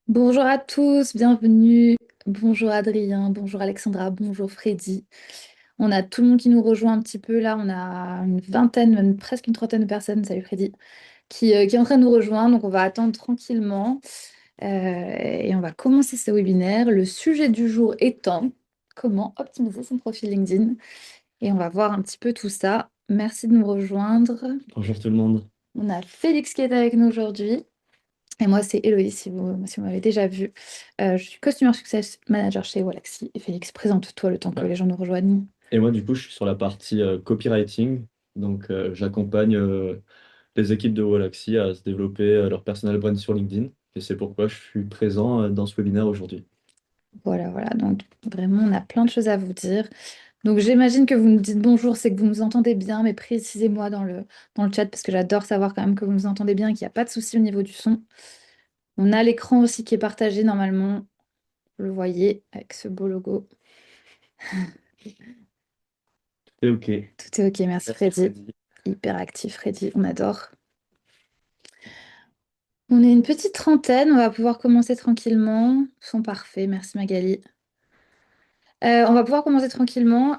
Bonjour à tous, bienvenue. Bonjour Adrien, bonjour Alexandra, bonjour Freddy. On a tout le monde qui nous rejoint un petit peu là. On a une vingtaine, même presque une trentaine de personnes, salut Freddy, qui est en train de nous rejoindre. Donc on va attendre tranquillement et on va commencer ce webinaire. Le sujet du jour étant comment optimiser son profil LinkedIn. Et on va voir un petit peu tout ça. Merci de nous rejoindre. Bonjour tout le monde. On a Félix qui est avec nous aujourd'hui. Et moi, c'est Héloïse, si vous m'avez déjà vu. Je suis Customer Success Manager chez Wallaxy. Et Félix, présente-toi le temps que Ouais. les gens nous rejoignent. Et moi, du coup, je suis sur la partie copywriting. Donc, j'accompagne les équipes de Walaxy à se développer leur personal brand sur LinkedIn. Et c'est pourquoi je suis présent dans ce webinaire aujourd'hui. Voilà, voilà. Donc, vraiment, on a plein de choses à vous dire. Donc, j'imagine que vous nous dites bonjour, c'est que vous nous entendez bien, mais précisez-moi dans le chat, parce que j'adore savoir quand même que vous nous entendez bien et qu'il n'y a pas de souci au niveau du son. On a l'écran aussi qui est partagé normalement. Vous le voyez avec ce beau logo. C'est OK. Tout est OK, merci Merci Freddy. Freddy. Hyper actif, Freddy, on adore. On est une petite trentaine, on va pouvoir commencer tranquillement. Son parfait, merci Magali. On va pouvoir commencer tranquillement.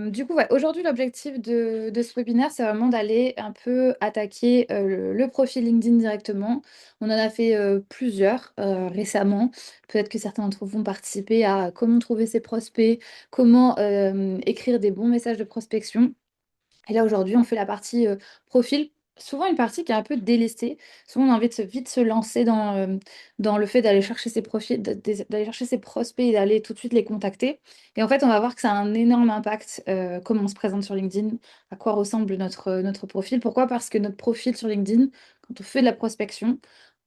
Du coup, ouais, aujourd'hui, l'objectif de ce webinaire, c'est vraiment d'aller un peu attaquer le profil LinkedIn directement. On en a fait plusieurs récemment. Peut-être que certains d'entre vous vont participer à comment trouver ses prospects, comment écrire des bons messages de prospection. Et là, aujourd'hui, on fait la partie profil. Souvent une partie qui est un peu délestée. Souvent, on a envie de vite se lancer dans le fait d'aller chercher ses profils, d'aller chercher ses prospects et d'aller tout de suite les contacter. Et en fait, on va voir que ça a un énorme impact, comment on se présente sur LinkedIn, à quoi ressemble notre profil. Pourquoi? Parce que notre profil sur LinkedIn, quand on fait de la prospection,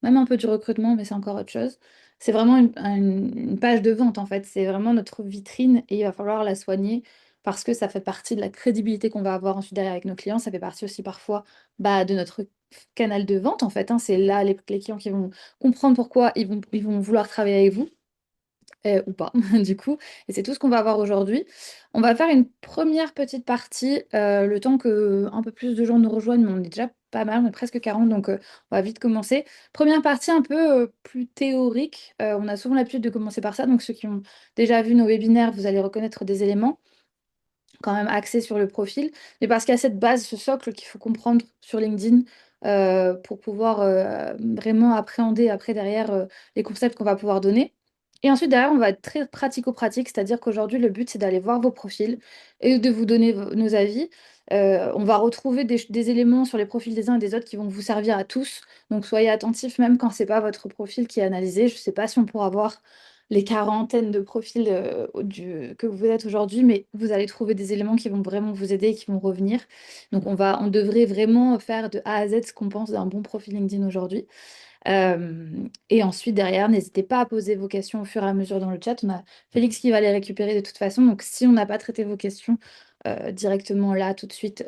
même un peu du recrutement, mais c'est encore autre chose, c'est vraiment une page de vente, en fait. C'est vraiment notre vitrine et il va falloir la soigner parce que ça fait partie de la crédibilité qu'on va avoir ensuite derrière avec nos clients. Ça fait partie aussi parfois de notre canal de vente, en fait, hein. C'est là les clients qui vont comprendre pourquoi ils vont vouloir travailler avec vous. Ou pas, du coup. Et c'est tout ce qu'on va voir aujourd'hui. On va faire une première petite partie, le temps que un peu plus de gens nous rejoignent, mais on est déjà pas mal, on est presque 40, donc on va vite commencer. Première partie un peu plus théorique. On a souvent l'habitude de commencer par ça, donc ceux qui ont déjà vu nos webinaires, vous allez reconnaître des éléments quand même axé sur le profil, mais parce qu'il y a cette base, ce socle qu'il faut comprendre sur LinkedIn pour pouvoir vraiment appréhender après derrière les concepts qu'on va pouvoir donner. Et ensuite, derrière, on va être très pratico-pratique, c'est-à-dire qu'aujourd'hui, le but, c'est d'aller voir vos profils et de vous donner nos avis. On va retrouver des éléments sur les profils des uns et des autres qui vont vous servir à tous. Donc, soyez attentifs, même quand c'est pas votre profil qui est analysé. Je ne sais pas si on pourra voir les quarantaines de profils que vous êtes aujourd'hui, mais vous allez trouver des éléments qui vont vraiment vous aider et qui vont revenir. Donc on devrait vraiment faire de A à Z ce qu'on pense d'un bon profil LinkedIn aujourd'hui. Et ensuite, derrière, n'hésitez pas à poser vos questions au fur et à mesure dans le chat. On a Félix qui va les récupérer de toute façon. Donc si on n'a pas traité vos questions directement là, tout de suite,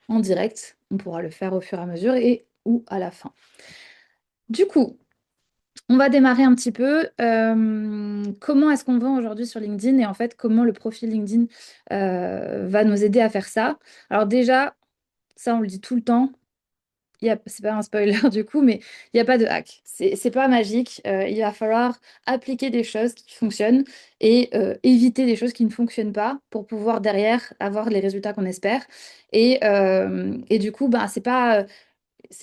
en direct, on pourra le faire au fur et à mesure et ou à la fin. Du coup, on va démarrer un petit peu. Comment est-ce qu'on vend aujourd'hui sur LinkedIn et en fait comment le profil LinkedIn va nous aider à faire ça. Alors déjà, ça on le dit tout le temps, c'est pas un spoiler du coup, mais il n'y a pas de hack. C'est pas magique. Il va falloir appliquer des choses qui fonctionnent et éviter des choses qui ne fonctionnent pas pour pouvoir derrière avoir les résultats qu'on espère. Et du coup, ben, c'est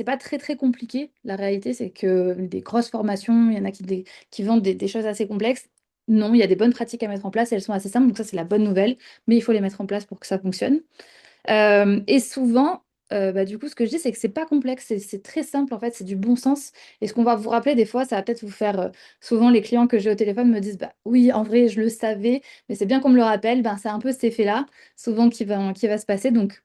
pas très très compliqué. La réalité, c'est que des grosses formations, il y en a qui vendent des choses assez complexes. Non, il y a des bonnes pratiques à mettre en place, elles sont assez simples, donc ça c'est la bonne nouvelle, mais il faut les mettre en place pour que ça fonctionne. Et souvent, du coup, ce que je dis, c'est que c'est pas complexe, c'est très simple en fait, c'est du bon sens. Et ce qu'on va vous rappeler des fois, ça va peut-être vous faire. Souvent, les clients que j'ai au téléphone me disent, bah oui, en vrai, je le savais, mais c'est bien qu'on me le rappelle. Ben, c'est un peu cet effet-là, souvent qui va se passer. Donc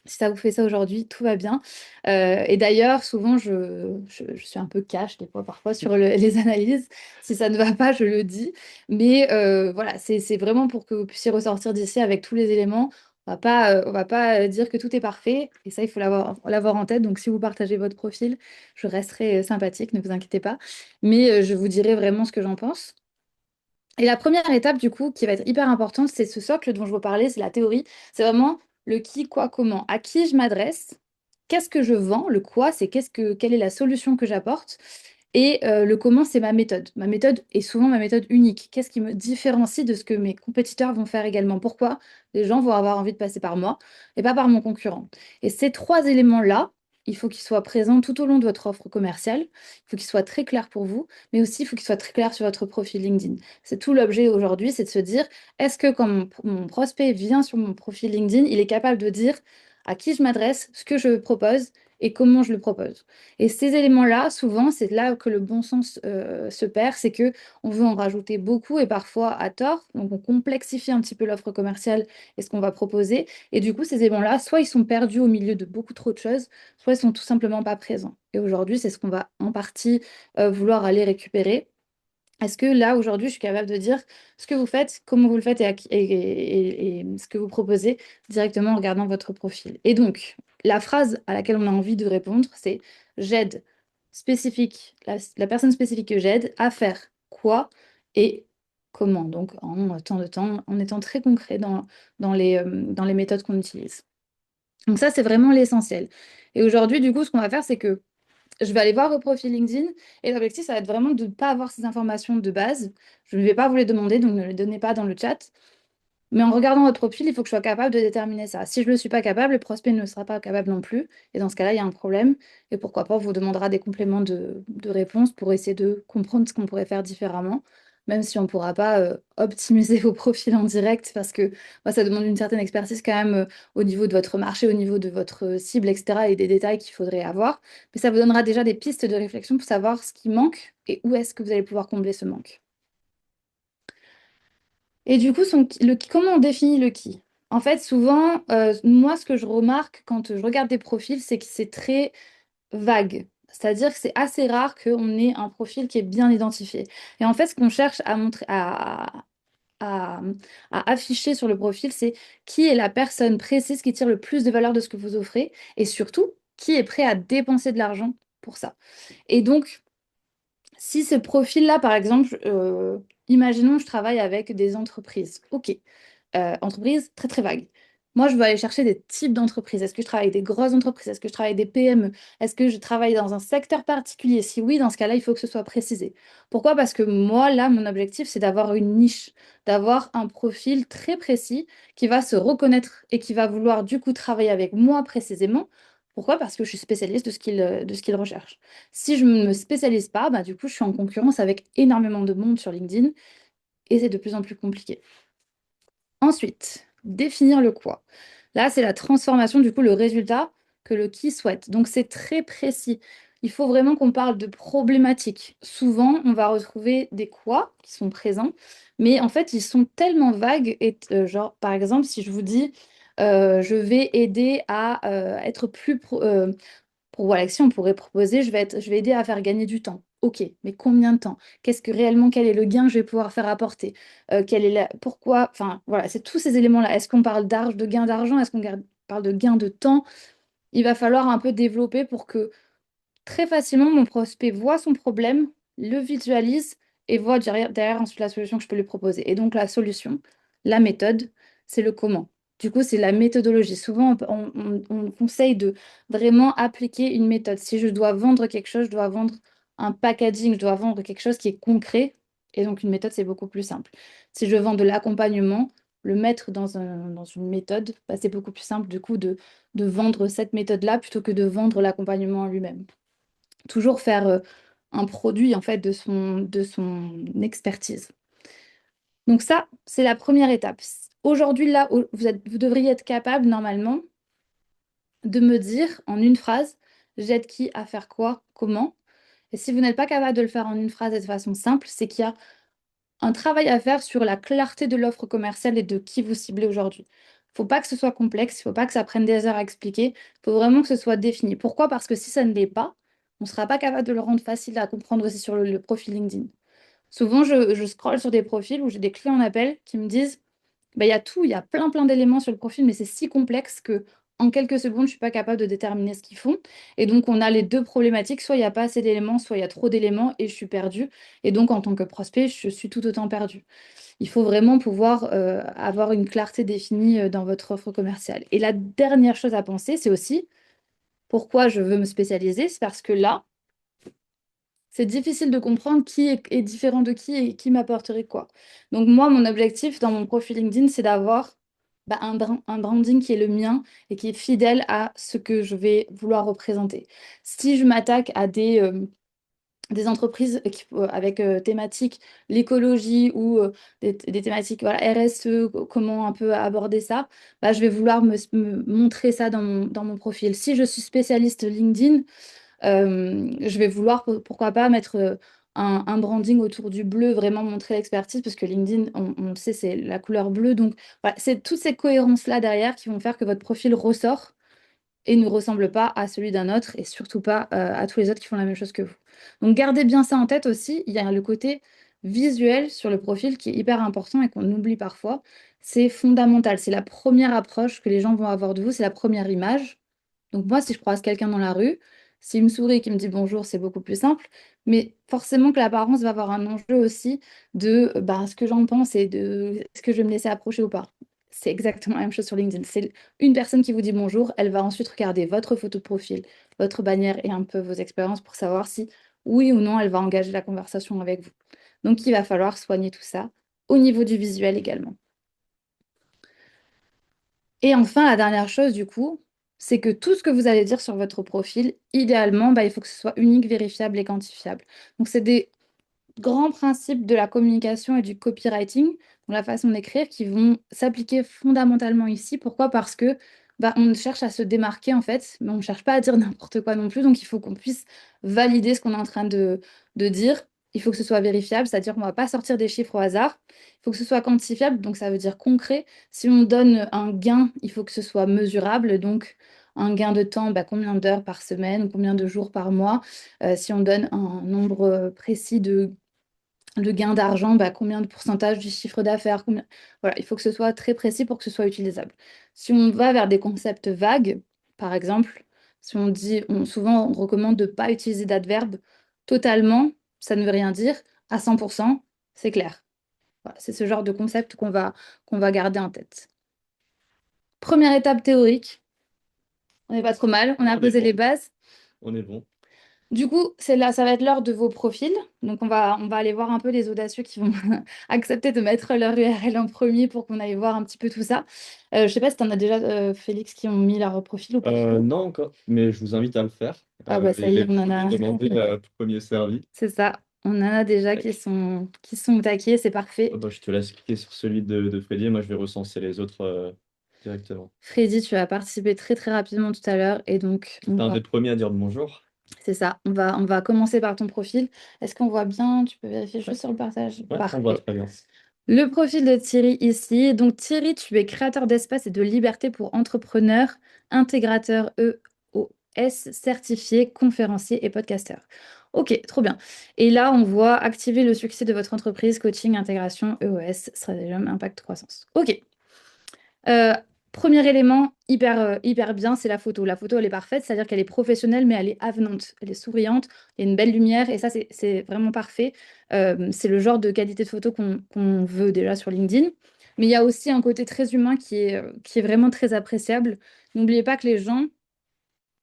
si ça vous fait ça aujourd'hui, tout va bien. Et d'ailleurs, souvent, je suis un peu cash des fois, parfois, sur les analyses. Si ça ne va pas, je le dis. Mais voilà, c'est vraiment pour que vous puissiez ressortir d'ici avec tous les éléments. On va pas dire que tout est parfait. Et ça, il faut l'avoir en tête. Donc, si vous partagez votre profil, je resterai sympathique, ne vous inquiétez pas. Mais je vous dirai vraiment ce que j'en pense. Et la première étape, du coup, qui va être hyper importante, c'est ce socle dont je vous parlais, c'est la théorie. C'est vraiment le qui, quoi, comment. À qui je m'adresse, qu'est-ce que je vends, le quoi, c'est quelle est la solution que j'apporte. Et le comment, c'est ma méthode. Ma méthode est souvent ma méthode unique. Qu'est-ce qui me différencie de ce que mes compétiteurs vont faire également? Pourquoi les gens vont avoir envie de passer par moi et pas par mon concurrent? Et ces trois éléments-là, il faut qu'ils soient présents tout au long de votre offre commerciale. Il faut qu'ils soient très clairs pour vous, mais aussi il faut qu'ils soient très clairs sur votre profil LinkedIn. C'est tout l'objet aujourd'hui, c'est de se dire, est-ce que quand mon prospect vient sur mon profil LinkedIn, il est capable de dire à qui je m'adresse, ce que je propose et comment je le propose? Et ces éléments-là, souvent, c'est là que le bon sens se perd, c'est que on veut en rajouter beaucoup et parfois à tort. Donc, on complexifie un petit peu l'offre commerciale et ce qu'on va proposer. Et du coup, ces éléments-là, soit ils sont perdus au milieu de beaucoup trop de choses, soit ils sont tout simplement pas présents. Et aujourd'hui, c'est ce qu'on va en partie vouloir aller récupérer. Est-ce que là, aujourd'hui, je suis capable de dire ce que vous faites, comment vous le faites et ce que vous proposez directement en regardant votre profil? Et donc, la phrase à laquelle on a envie de répondre, c'est j'aide spécifique, la personne spécifique que j'aide à faire quoi et comment. Donc, en temps de temps, en étant très concret dans les méthodes qu'on utilise. Donc, ça, c'est vraiment l'essentiel. Et aujourd'hui, du coup, ce qu'on va faire, c'est que je vais aller voir vos profils LinkedIn et l'objectif, ça va être vraiment de ne pas avoir ces informations de base. Je ne vais pas vous les demander, donc ne les donnez pas dans le chat. Mais en regardant votre profil, il faut que je sois capable de déterminer ça. Si je ne le suis pas capable, le prospect ne le sera pas capable non plus. Et dans ce cas-là, il y a un problème. Et pourquoi pas, on vous demandera des compléments de réponse pour essayer de comprendre ce qu'on pourrait faire différemment, même si on ne pourra pas optimiser vos profils en direct, parce que moi, ça demande une certaine expertise quand même au niveau de votre marché, au niveau de votre cible, etc. et des détails qu'il faudrait avoir. Mais ça vous donnera déjà des pistes de réflexion pour savoir ce qui manque et où est-ce que vous allez pouvoir combler ce manque. Et du coup, comment on définit le qui? En fait, souvent, moi, ce que je remarque quand je regarde des profils, c'est que c'est très vague. C'est-à-dire que c'est assez rare qu'on ait un profil qui est bien identifié. Et en fait, ce qu'on cherche à montrer, à- à afficher sur le profil, c'est qui est la personne précise qui tire le plus de valeur de ce que vous offrez et surtout, qui est prêt à dépenser de l'argent pour ça. Et donc, si ce profil-là, par exemple, imaginons je travaille avec des entreprises. Ok, entreprise très très vague. Moi, je veux aller chercher des types d'entreprises. Est-ce que je travaille avec des grosses entreprises? Est-ce que je travaille avec des PME? Est-ce que je travaille dans un secteur particulier? Si oui, dans ce cas-là, il faut que ce soit précisé. Pourquoi? Parce que moi, là, mon objectif, c'est d'avoir une niche, d'avoir un profil très précis qui va se reconnaître et qui va vouloir du coup travailler avec moi précisément. Pourquoi? Parce que je suis spécialiste de ce qu'il recherche. Si je ne me spécialise pas, bah, du coup, je suis en concurrence avec énormément de monde sur LinkedIn et c'est de plus en plus compliqué. Ensuite, définir le quoi. Là, c'est la transformation, du coup, le résultat que le qui souhaite. Donc, c'est très précis. Il faut vraiment qu'on parle de problématiques. Souvent, on va retrouver des quoi qui sont présents, mais en fait, ils sont tellement vagues. Et, genre, par exemple, si je vous dis, je vais aider à être pour Walaxy, on pourrait proposer, je vais aider à faire gagner du temps. Ok, mais combien de temps? Qu'est-ce que réellement, quel est le gain que je vais pouvoir faire apporter? Pourquoi? Enfin, voilà, c'est tous ces éléments-là. Est-ce qu'on parle de gain d'argent? Est-ce qu'on parle de gain de temps? Il va falloir un peu développer pour que très facilement, mon prospect voit son problème, le visualise et voit derrière ensuite la solution que je peux lui proposer. Et donc la solution, la méthode, c'est le comment. Du coup, c'est la méthodologie. Souvent, on conseille de vraiment appliquer une méthode. Si je dois vendre quelque chose, je dois vendre un packaging, je dois vendre quelque chose qui est concret. Et donc, une méthode, c'est beaucoup plus simple. Si je vends de l'accompagnement, le mettre dans une méthode, bah, c'est beaucoup plus simple du coup de vendre cette méthode-là plutôt que de vendre l'accompagnement en lui-même. Toujours faire un produit en fait de son expertise. Donc ça, c'est la première étape. Aujourd'hui, là, vous devriez être capable normalement de me dire en une phrase, j'aide qui à faire quoi, comment. Et si vous n'êtes pas capable de le faire en une phrase et de façon simple, c'est qu'il y a un travail à faire sur la clarté de l'offre commerciale et de qui vous ciblez aujourd'hui. Il ne faut pas que ce soit complexe, il ne faut pas que ça prenne des heures à expliquer, il faut vraiment que ce soit défini. Pourquoi? Parce que si ça ne l'est pas, on ne sera pas capable de le rendre facile à comprendre aussi sur le profil LinkedIn. Souvent, je scrolle sur des profils où j'ai des clients en appel qui me disent bah, il y a tout, il y a plein d'éléments sur le profil, mais c'est si complexe que en quelques secondes, je ne suis pas capable de déterminer ce qu'ils font. Et donc, on a les deux problématiques, soit il n'y a pas assez d'éléments, soit il y a trop d'éléments et je suis perdue. Et donc, en tant que prospect, je suis tout autant perdue. Il faut vraiment pouvoir avoir une clarté définie dans votre offre commerciale. Et la dernière chose à penser, c'est aussi pourquoi je veux me spécialiser. C'est parce que là, c'est difficile de comprendre qui est différent de qui et qui m'apporterait quoi. Donc moi, mon objectif dans mon profil LinkedIn, c'est d'avoir un branding qui est le mien et qui est fidèle à ce que je vais vouloir représenter. Si je m'attaque à des entreprises avec thématique l'écologie ou des thématiques voilà, RSE, comment un peu aborder ça, je vais vouloir me montrer ça dans mon profil. Si je suis spécialiste LinkedIn, je vais vouloir, pourquoi pas, mettre un branding autour du bleu, vraiment montrer l'expertise, parce que LinkedIn, on le sait, c'est la couleur bleue. Donc, voilà, c'est toutes ces cohérences-là derrière qui vont faire que votre profil ressort et ne ressemble pas à celui d'un autre, et surtout pas à tous les autres qui font la même chose que vous. Donc, gardez bien ça en tête aussi. Il y a le côté visuel sur le profil qui est hyper important et qu'on oublie parfois. C'est fondamental. C'est la première approche que les gens vont avoir de vous, c'est la première image. Donc moi, si je croise quelqu'un dans la rue, s'il me sourit et qu'il me dit bonjour, c'est beaucoup plus simple. Mais forcément que l'apparence va avoir un enjeu aussi de ce que j'en pense et de est-ce que je vais me laisser approcher ou pas. C'est exactement la même chose sur LinkedIn. C'est une personne qui vous dit bonjour, elle va ensuite regarder votre photo de profil, votre bannière et un peu vos expériences pour savoir si oui ou non elle va engager la conversation avec vous. Donc il va falloir soigner tout ça au niveau du visuel également. Et enfin, la dernière chose, du coup, c'est que tout ce que vous allez dire sur votre profil, idéalement, il faut que ce soit unique, vérifiable et quantifiable. Donc, c'est des grands principes de la communication et du copywriting, donc la façon d'écrire, qui vont s'appliquer fondamentalement ici. Pourquoi? Parce que on cherche à se démarquer en fait, mais on ne cherche pas à dire n'importe quoi non plus. Donc il faut qu'on puisse valider ce qu'on est en train de dire. Il faut que ce soit vérifiable, c'est-à-dire qu'on ne va pas sortir des chiffres au hasard. Il faut que ce soit quantifiable, donc ça veut dire concret. Si on donne un gain, il faut que ce soit mesurable, donc un gain de temps, combien d'heures par semaine, combien de jours par mois. Si on donne un nombre précis de gain d'argent, combien de pourcentage du chiffre d'affaires, Voilà, il faut que ce soit très précis pour que ce soit utilisable. Si on va vers des concepts vagues, par exemple, si on dit, souvent on recommande de ne pas utiliser d'adverbe totalement, ça ne veut rien dire, à 100%, c'est clair. Voilà, c'est ce genre de concept qu'on va garder en tête. Première étape théorique, on n'est pas trop mal, on a On est posé les bon, bases. on est bon. Du coup, ça va être l'heure de vos profils. Donc, on va aller voir un peu les audacieux qui vont accepter de mettre leur URL en premier pour qu'on aille voir un petit peu tout ça. Je sais pas si tu en as déjà, Félix, qui ont mis leur profil ou pas. Non encore, mais je vous invite à le faire. Ah bah ça y est, Les on en premiers a. demandés, premier servi. C'est ça. On en a déjà Tac. qui sont au taquet, c'est parfait. Je te laisse cliquer sur celui de Freddy et moi je vais recenser les autres directement. Freddy, tu as participé très très rapidement tout à l'heure et donc T'es un des premiers à dire bonjour. c'est ça. On va commencer par ton profil. Est-ce qu'on voit bien? Tu peux vérifier juste sur le partage. Ouais, on voit Parfait. très bien. Le profil de Thierry ici. Donc Thierry, tu es créateur d'espace et de liberté pour entrepreneurs, intégrateur EOS, certifié, conférencier et podcasteur. Ok, trop bien. Et là, on voit activer le succès de votre entreprise, coaching, intégration, EOS, stratagème, impact, croissance. Ok. Euh, Premier élément, hyper bien, c'est la photo. La photo, elle est parfaite, c'est-à-dire qu'elle est professionnelle, mais elle est avenante, elle est souriante, il y a une belle lumière, et ça, c'est vraiment parfait. C'est le genre de qualité de photo qu'on veut déjà sur LinkedIn. Mais il y a aussi un côté très humain qui est vraiment très appréciable. N'oubliez pas que les gens,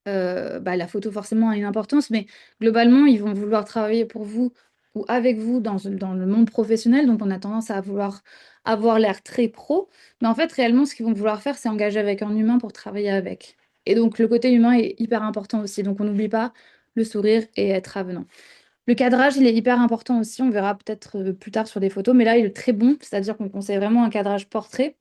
la photo forcément a une importance, mais globalement, ils vont vouloir travailler pour vous ou avec vous dans le monde professionnel. Donc, on a tendance à vouloir avoir l'air très pro. Mais en fait, réellement, ce qu'ils vont vouloir faire, c'est engager avec un humain pour travailler avec. Et donc, le côté humain est hyper important aussi. Donc, on n'oublie pas le sourire et être avenant. Le cadrage, il est hyper important aussi. On verra peut-être plus tard sur des photos, mais là, il est très bon. C'est-à-dire qu'on conseille vraiment un cadrage portrait.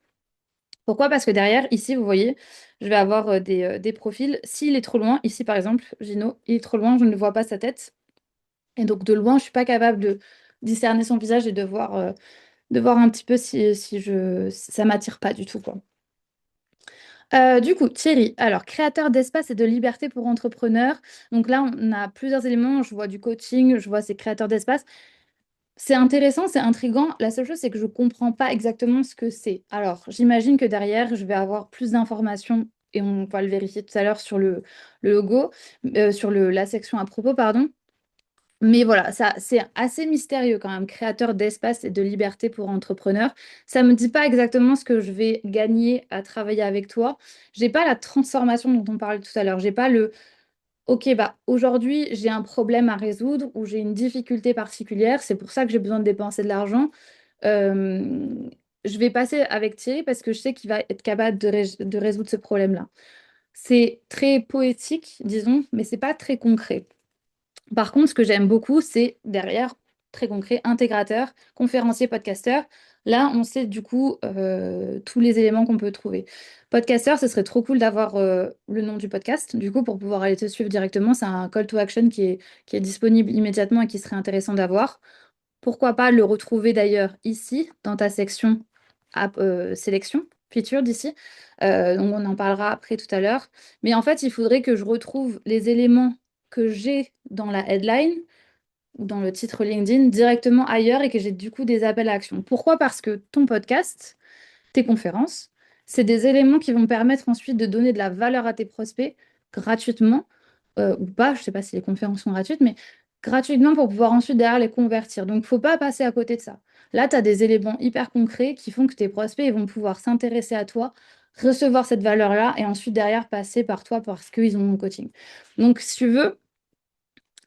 Pourquoi? Parce que derrière, ici, vous voyez, je vais avoir des profils. S'il est trop loin, ici par exemple, Gino, il est trop loin, je ne vois pas sa tête. Et donc de loin, je ne suis pas capable de discerner son visage et de voir un petit peu si ça m'attire pas du tout, quoi. Du coup, Thierry, alors créateur d'espace et de liberté pour entrepreneurs. Donc là, on a plusieurs éléments. Je vois du coaching, je vois ces créateurs d'espace. C'est intéressant, c'est intriguant. La seule chose, c'est que je ne comprends pas exactement ce que c'est. Alors, j'imagine que derrière, je vais avoir plus d'informations et on va le vérifier tout à l'heure sur le logo, sur la section à propos, pardon. Mais voilà, ça, c'est assez mystérieux quand même, créateur d'espace et de liberté pour entrepreneurs. Ça ne me dit pas exactement ce que je vais gagner à travailler avec toi. J'ai pas la transformation dont on parlait tout à l'heure. J'ai pas ok, bah aujourd'hui j'ai un problème à résoudre ou j'ai une difficulté particulière, c'est pour ça que j'ai besoin de dépenser de l'argent. Euh, je vais passer avec Thierry parce que je sais qu'il va être capable de résoudre ce problème-là. C'est très poétique, disons, mais c'est pas très concret. Par contre, ce que j'aime beaucoup, c'est derrière, très concret, intégrateur, conférencier, podcasteur. Là, on sait du coup tous les éléments qu'on peut trouver. Podcasteur, ce serait trop cool d'avoir le nom du podcast. Du coup, pour pouvoir aller te suivre directement, c'est un call to action qui est disponible immédiatement et qui serait intéressant d'avoir. Pourquoi pas le retrouver d'ailleurs ici, dans ta section sélection, feature d'ici. Donc on en parlera après tout à l'heure. Mais en fait, il faudrait que je retrouve les éléments que j'ai dans la headline ou dans le titre LinkedIn directement ailleurs et que j'ai du coup des appels à action. Pourquoi? Parce que ton podcast, tes conférences, c'est des éléments qui vont permettre ensuite de donner de la valeur à tes prospects gratuitement, ou pas, je ne sais pas si les conférences sont gratuites, mais gratuitement pour pouvoir ensuite derrière les convertir. Donc, il ne faut pas passer à côté de ça. Là, tu as des éléments hyper concrets qui font que tes prospects ils vont pouvoir s'intéresser à toi, recevoir cette valeur-là et ensuite derrière passer par toi parce qu'ils ont mon coaching. Donc, si tu veux,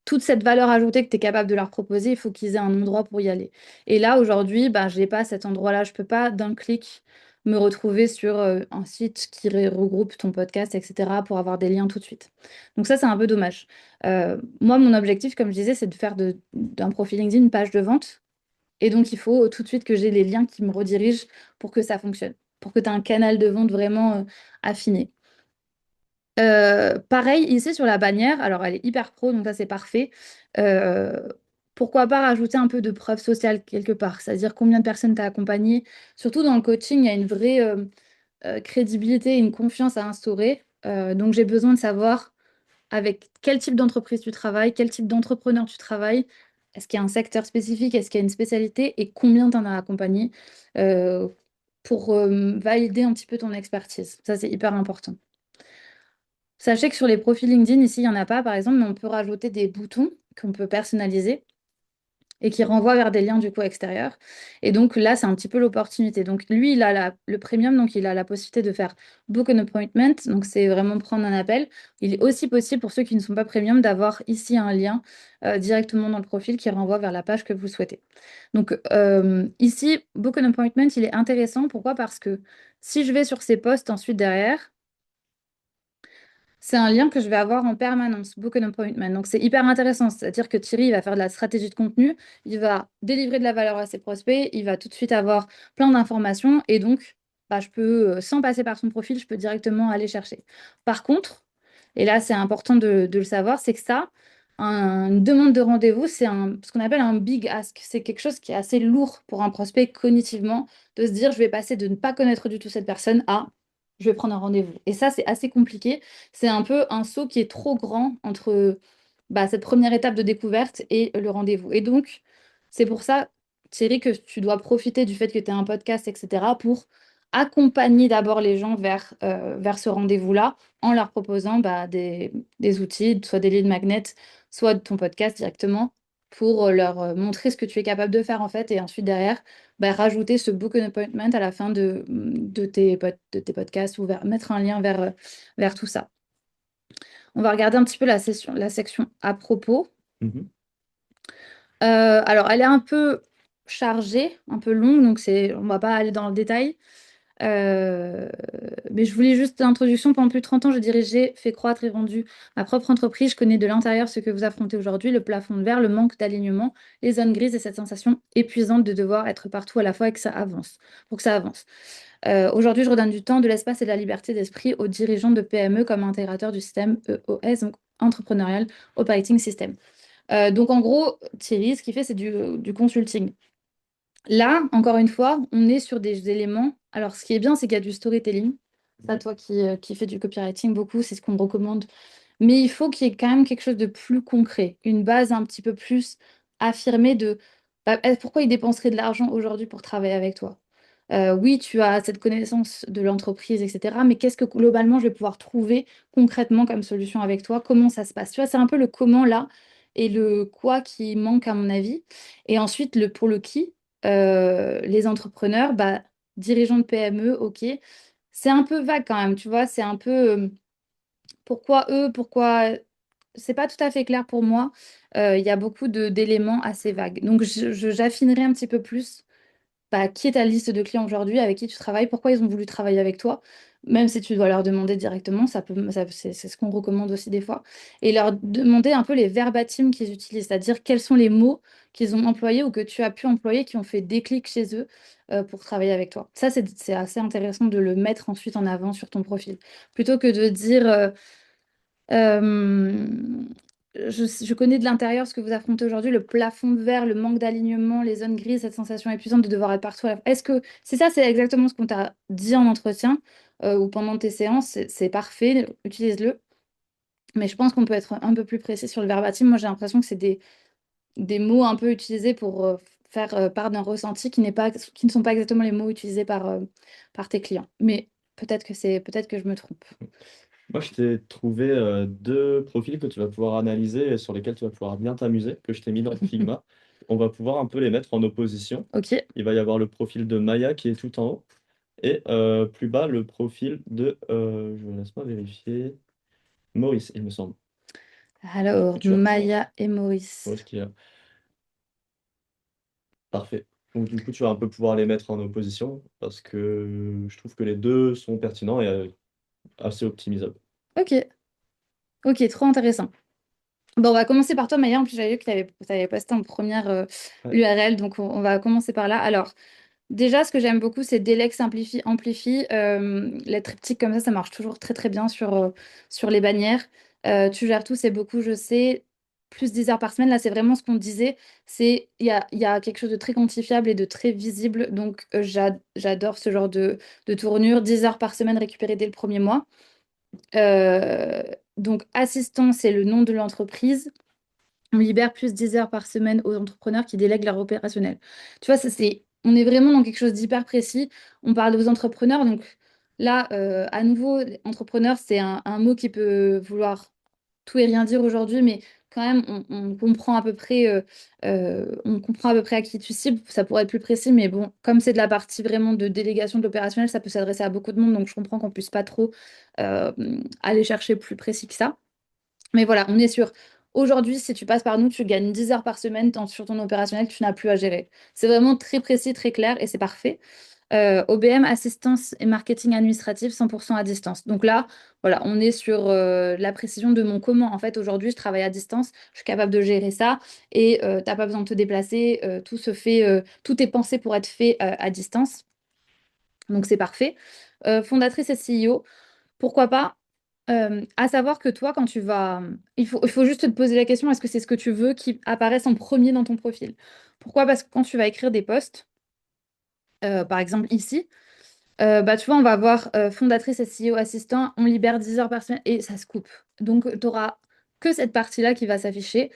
toute cette valeur ajoutée que tu es capable de leur proposer, il faut qu'ils aient un endroit pour y aller. Et là, aujourd'hui, bah, je n'ai pas cet endroit-là. Je ne peux pas d'un clic me retrouver sur un site qui regroupe ton podcast, etc., pour avoir des liens tout de suite. Donc ça, c'est un peu dommage. Moi, mon objectif, comme je disais, c'est de faire d'un profil LinkedIn une page de vente. Et donc, il faut tout de suite que j'ai les liens qui me redirigent pour que ça fonctionne, pour que tu aies un canal de vente vraiment affiné. Pareil, ici sur la bannière, alors elle est hyper pro, donc ça c'est parfait. Euh, Pourquoi pas rajouter un peu de preuve sociale quelque part, c'est-à-dire combien de personnes t'as accompagné. Surtout dans le coaching, il y a une vraie crédibilité et une confiance à instaurer. Donc j'ai besoin de savoir avec quel type d'entreprise tu travailles, quel type d'entrepreneur tu travailles. Est-ce qu'il y a un secteur spécifique, est-ce qu'il y a une spécialité et combien t'en as accompagné euh, pour valider un petit peu ton expertise. Ça c'est hyper important. Sachez que sur les profils LinkedIn, ici, il n'y en a pas, par exemple, mais on peut rajouter des boutons qu'on peut personnaliser et qui renvoient vers des liens du coup extérieurs. Et donc là, c'est un petit peu l'opportunité. Donc lui, il a le premium, donc il a la possibilité de faire book an appointment, donc c'est vraiment prendre un appel. Il est aussi possible pour ceux qui ne sont pas premium d'avoir ici un lien directement dans le profil qui renvoie vers la page que vous souhaitez. Donc ici, book an appointment, il est intéressant. Pourquoi? Parce que si je vais sur ces posts ensuite derrière, c'est un lien que je vais avoir en permanence, Book an Appointment. Donc, c'est hyper intéressant. C'est-à-dire que Thierry, il va faire de la stratégie de contenu, il va délivrer de la valeur à ses prospects, il va tout de suite avoir plein d'informations. Et donc, bah, je peux, sans passer par son profil, je peux directement aller chercher. Par contre, et là, c'est important de le savoir, c'est que ça, une demande de rendez-vous, c'est ce qu'on appelle un big ask. C'est quelque chose qui est assez lourd pour un prospect cognitivement, de se dire, je vais passer de ne pas connaître du tout cette personne à je vais prendre un rendez-vous. Et ça, c'est assez compliqué. C'est un peu un saut qui est trop grand entre bah, cette première étape de découverte et le rendez-vous. Et donc, c'est pour ça, Thierry, que tu dois profiter du fait que tu as un podcast, etc., pour accompagner d'abord les gens vers ce rendez-vous-là en leur proposant bah, des outils, soit des lead magnets, soit de ton podcast directement, pour leur montrer ce que tu es capable de faire en fait. Et ensuite, derrière, bah, rajouter ce book an appointment à la fin de tes podcasts ou mettre un lien vers tout ça. On va regarder un petit peu la section à propos. Mhm. Alors, elle est un peu chargée, un peu longue, donc on va pas aller dans le détail. Euh, mais je voulais juste l'introduction. Pendant plus de 30 ans, j'ai dirigé, fait croître et vendu ma propre entreprise. Je connais de l'intérieur ce que vous affrontez aujourd'hui, le plafond de verre, le manque d'alignement, les zones grises et cette sensation épuisante de devoir être partout à la fois et que ça avance, pour que ça avance. Aujourd'hui, je redonne du temps, de l'espace et de la liberté d'esprit aux dirigeants de PME comme intégrateurs du système EOS, donc Entrepreneurial Operating System. Donc en gros, Thierry, ce qu'il fait, c'est du consulting. Là, encore une fois, on est sur des éléments. Alors, ce qui est bien, c'est qu'il y a du storytelling. Ça, toi qui fais du copywriting beaucoup, c'est ce qu'on me recommande. Mais il faut qu'il y ait quand même quelque chose de plus concret, une base un petit peu plus affirmée de bah, pourquoi il dépenserait de l'argent aujourd'hui pour travailler avec toi. Oui, tu as cette connaissance de l'entreprise, etc. Mais qu'est-ce que globalement je vais pouvoir trouver concrètement comme solution avec toi? Comment ça se passe? Tu vois, c'est un peu le comment là et le quoi qui manque à mon avis. Et ensuite, pour le qui, les entrepreneurs, bah, dirigeants de PME, ok. C'est un peu vague quand même, tu vois, c'est un peu pourquoi eux, pourquoi. c'est pas tout à fait clair pour moi. Il y a beaucoup d'éléments assez vagues. Donc, j'affinerai un petit peu plus bah, qui est ta liste de clients aujourd'hui, avec qui tu travailles, pourquoi ils ont voulu travailler avec toi, même si tu dois leur demander directement, c'est ce qu'on recommande aussi des fois, et leur demander un peu les verbatims qu'ils utilisent, c'est-à-dire quels sont les mots qu'ils ont employés ou que tu as pu employer qui ont fait déclic chez eux pour travailler avec toi. Ça, c'est assez intéressant de le mettre ensuite en avant sur ton profil, plutôt que de dire euh, je connais de l'intérieur ce que vous affrontez aujourd'hui, le plafond de verre, le manque d'alignement, les zones grises, cette sensation épuisante de devoir être partout. Est-ce que c'est ça, c'est exactement ce qu'on t'a dit en entretien ou pendant tes séances? C'est parfait, utilise-le. Mais je pense qu'on peut être un peu plus précis sur le verbatim. Moi, j'ai l'impression que c'est des mots un peu utilisés pour faire part d'un ressenti qui ne sont pas exactement les mots utilisés par tes clients. Mais peut-être que je me trompe. Moi, je t'ai trouvé deux profils que tu vas pouvoir analyser et sur lesquels tu vas pouvoir bien t'amuser, que je t'ai mis dans Figma. On va pouvoir un peu les mettre en opposition. Ok. Il va y avoir le profil de Maya qui est tout en haut et plus bas le profil de, laisse-moi vérifier, Maurice, il me semble, que Alors, tu as. Maya et Où Maurice. est-ce qu'il y a? Parfait. Donc du coup, tu vas un peu pouvoir les mettre en opposition parce que je trouve que les deux sont pertinents et assez optimisables. Ok, ok, trop intéressant. Bon, on va commencer par toi, Maya. En plus, j'avais vu que tu avais posté en première Ouais. l'URL, donc on va commencer par là. Alors, déjà, ce que j'aime beaucoup, c'est délègue, simplifie, amplifie. Les triptyques comme ça marche toujours très très bien sur les bannières. Tu gères tout, c'est beaucoup, je sais. Plus 10 heures par semaine, là, c'est vraiment ce qu'on disait. Il y a quelque chose de très quantifiable et de très visible. Donc, j'adore ce genre de tournure. 10 heures par semaine récupérées dès le premier mois. Euh, donc, assistant, c'est le nom de l'entreprise. On libère plus 10 heures par semaine aux entrepreneurs qui délèguent leur opérationnel. Tu vois, on est vraiment dans quelque chose d'hyper précis. On parle aux entrepreneurs. Donc là, à nouveau, entrepreneur, c'est un mot qui peut vouloir tout et rien dire aujourd'hui, mais quand même, on comprend à peu près, on comprend à peu près à qui tu cibles. Ça pourrait être plus précis, mais bon, comme c'est de la partie vraiment de délégation de l'opérationnel, ça peut s'adresser à beaucoup de monde. Donc je comprends qu'on puisse pas trop euh, aller chercher plus précis que ça. Mais voilà, on est sûr. Aujourd'hui, si tu passes par nous, tu gagnes 10 heures par semaine sur ton opérationnel que tu n'as plus à gérer. C'est vraiment très précis, très clair et c'est parfait. OBM, assistance et marketing administratif, 100% à distance. Donc là, voilà, on est sur la précision de mon comment. En fait, aujourd'hui, je travaille à distance, je suis capable de gérer ça et tu n'as pas besoin de te déplacer. Tout est pensé pour être fait à distance. Donc c'est parfait. Fondatrice et CEO. Pourquoi pas? À savoir que toi, quand tu vas... il faut juste te poser la question, est-ce que c'est ce que tu veux qui apparaisse en premier dans ton profil? Pourquoi? Parce que quand tu vas écrire des posts, par exemple ici, bah, tu vois, on va voir fondatrice SEO assistant, on libère 10 heures par semaine et ça se coupe. Donc, tu n'auras que cette partie-là qui va s'afficher.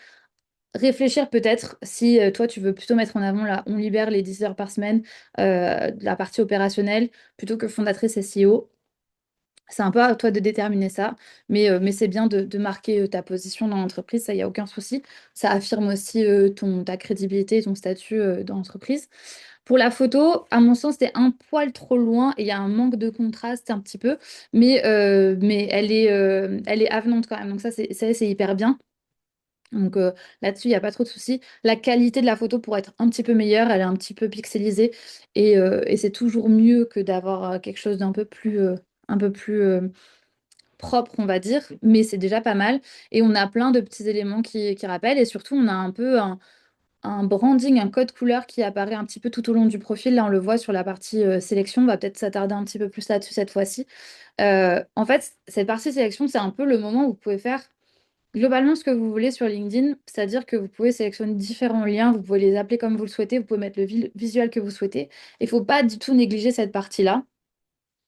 Réfléchir peut-être si toi, tu veux plutôt mettre en avant là, on libère les 10 heures par semaine de la partie opérationnelle plutôt que fondatrice SEO. C'est un peu à toi de déterminer ça, mais c'est bien de marquer ta position dans l'entreprise, ça, il n'y a aucun souci. Ça affirme aussi ta crédibilité, ton statut dans l'entreprise. Pour la photo, à mon sens, c'est un poil trop loin et il y a un manque de contraste un petit peu, mais elle est avenante quand même, donc c'est hyper bien. Donc là-dessus, il n'y a pas trop de soucis. La qualité de la photo pourrait être un petit peu meilleure, elle est un petit peu pixelisée et c'est toujours mieux que d'avoir quelque chose un peu plus propre, on va dire, mais c'est déjà pas mal. Et on a plein de petits éléments qui rappellent, et surtout, on a un peu un branding, un code couleur qui apparaît un petit peu tout au long du profil. Là, on le voit sur la partie sélection, on va peut-être s'attarder un petit peu plus là-dessus cette fois-ci. En fait, cette partie sélection, c'est un peu le moment où vous pouvez faire globalement ce que vous voulez sur LinkedIn, c'est-à-dire que vous pouvez sélectionner différents liens, vous pouvez les appeler comme vous le souhaitez, vous pouvez mettre le visuel que vous souhaitez. Il ne faut pas du tout négliger cette partie-là.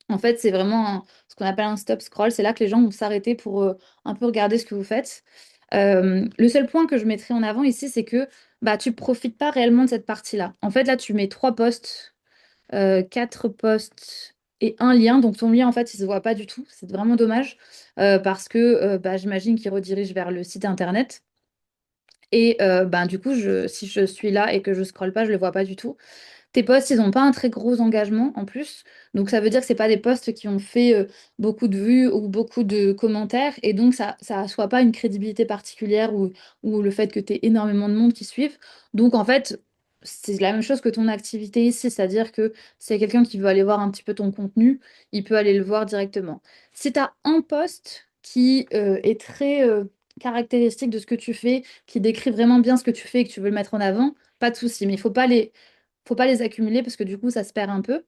En fait, c'est vraiment ce qu'on appelle un stop scroll. C'est là que les gens vont s'arrêter pour un peu regarder ce que vous faites. Le seul point que je mettrai en avant ici, c'est que bah, tu profites pas réellement de cette partie-là. En fait, là, tu mets trois posts, quatre posts et un lien. Donc, ton lien, en fait, il se voit pas du tout. C'est vraiment dommage parce que bah, j'imagine qu'il redirige vers le site internet. Et bah, du coup, si je suis là et que je scrolle pas, je le vois pas du tout. Tes posts, ils n'ont pas un très gros engagement en plus. Donc, ça veut dire que c'est pas des posts qui ont fait beaucoup de vues ou beaucoup de commentaires. Et donc, ça soit pas une crédibilité particulière ou le fait que tu aies énormément de monde qui suivent. Donc, en fait, c'est la même chose que ton activité ici. C'est-à-dire que s'il y a quelqu'un qui veut aller voir un petit peu ton contenu, il peut aller le voir directement. Si tu as un post qui est très caractéristique de ce que tu fais, qui décrit vraiment bien ce que tu fais et que tu veux le mettre en avant, pas de souci. Mais il faut pas les accumuler parce que du coup, ça se perd un peu.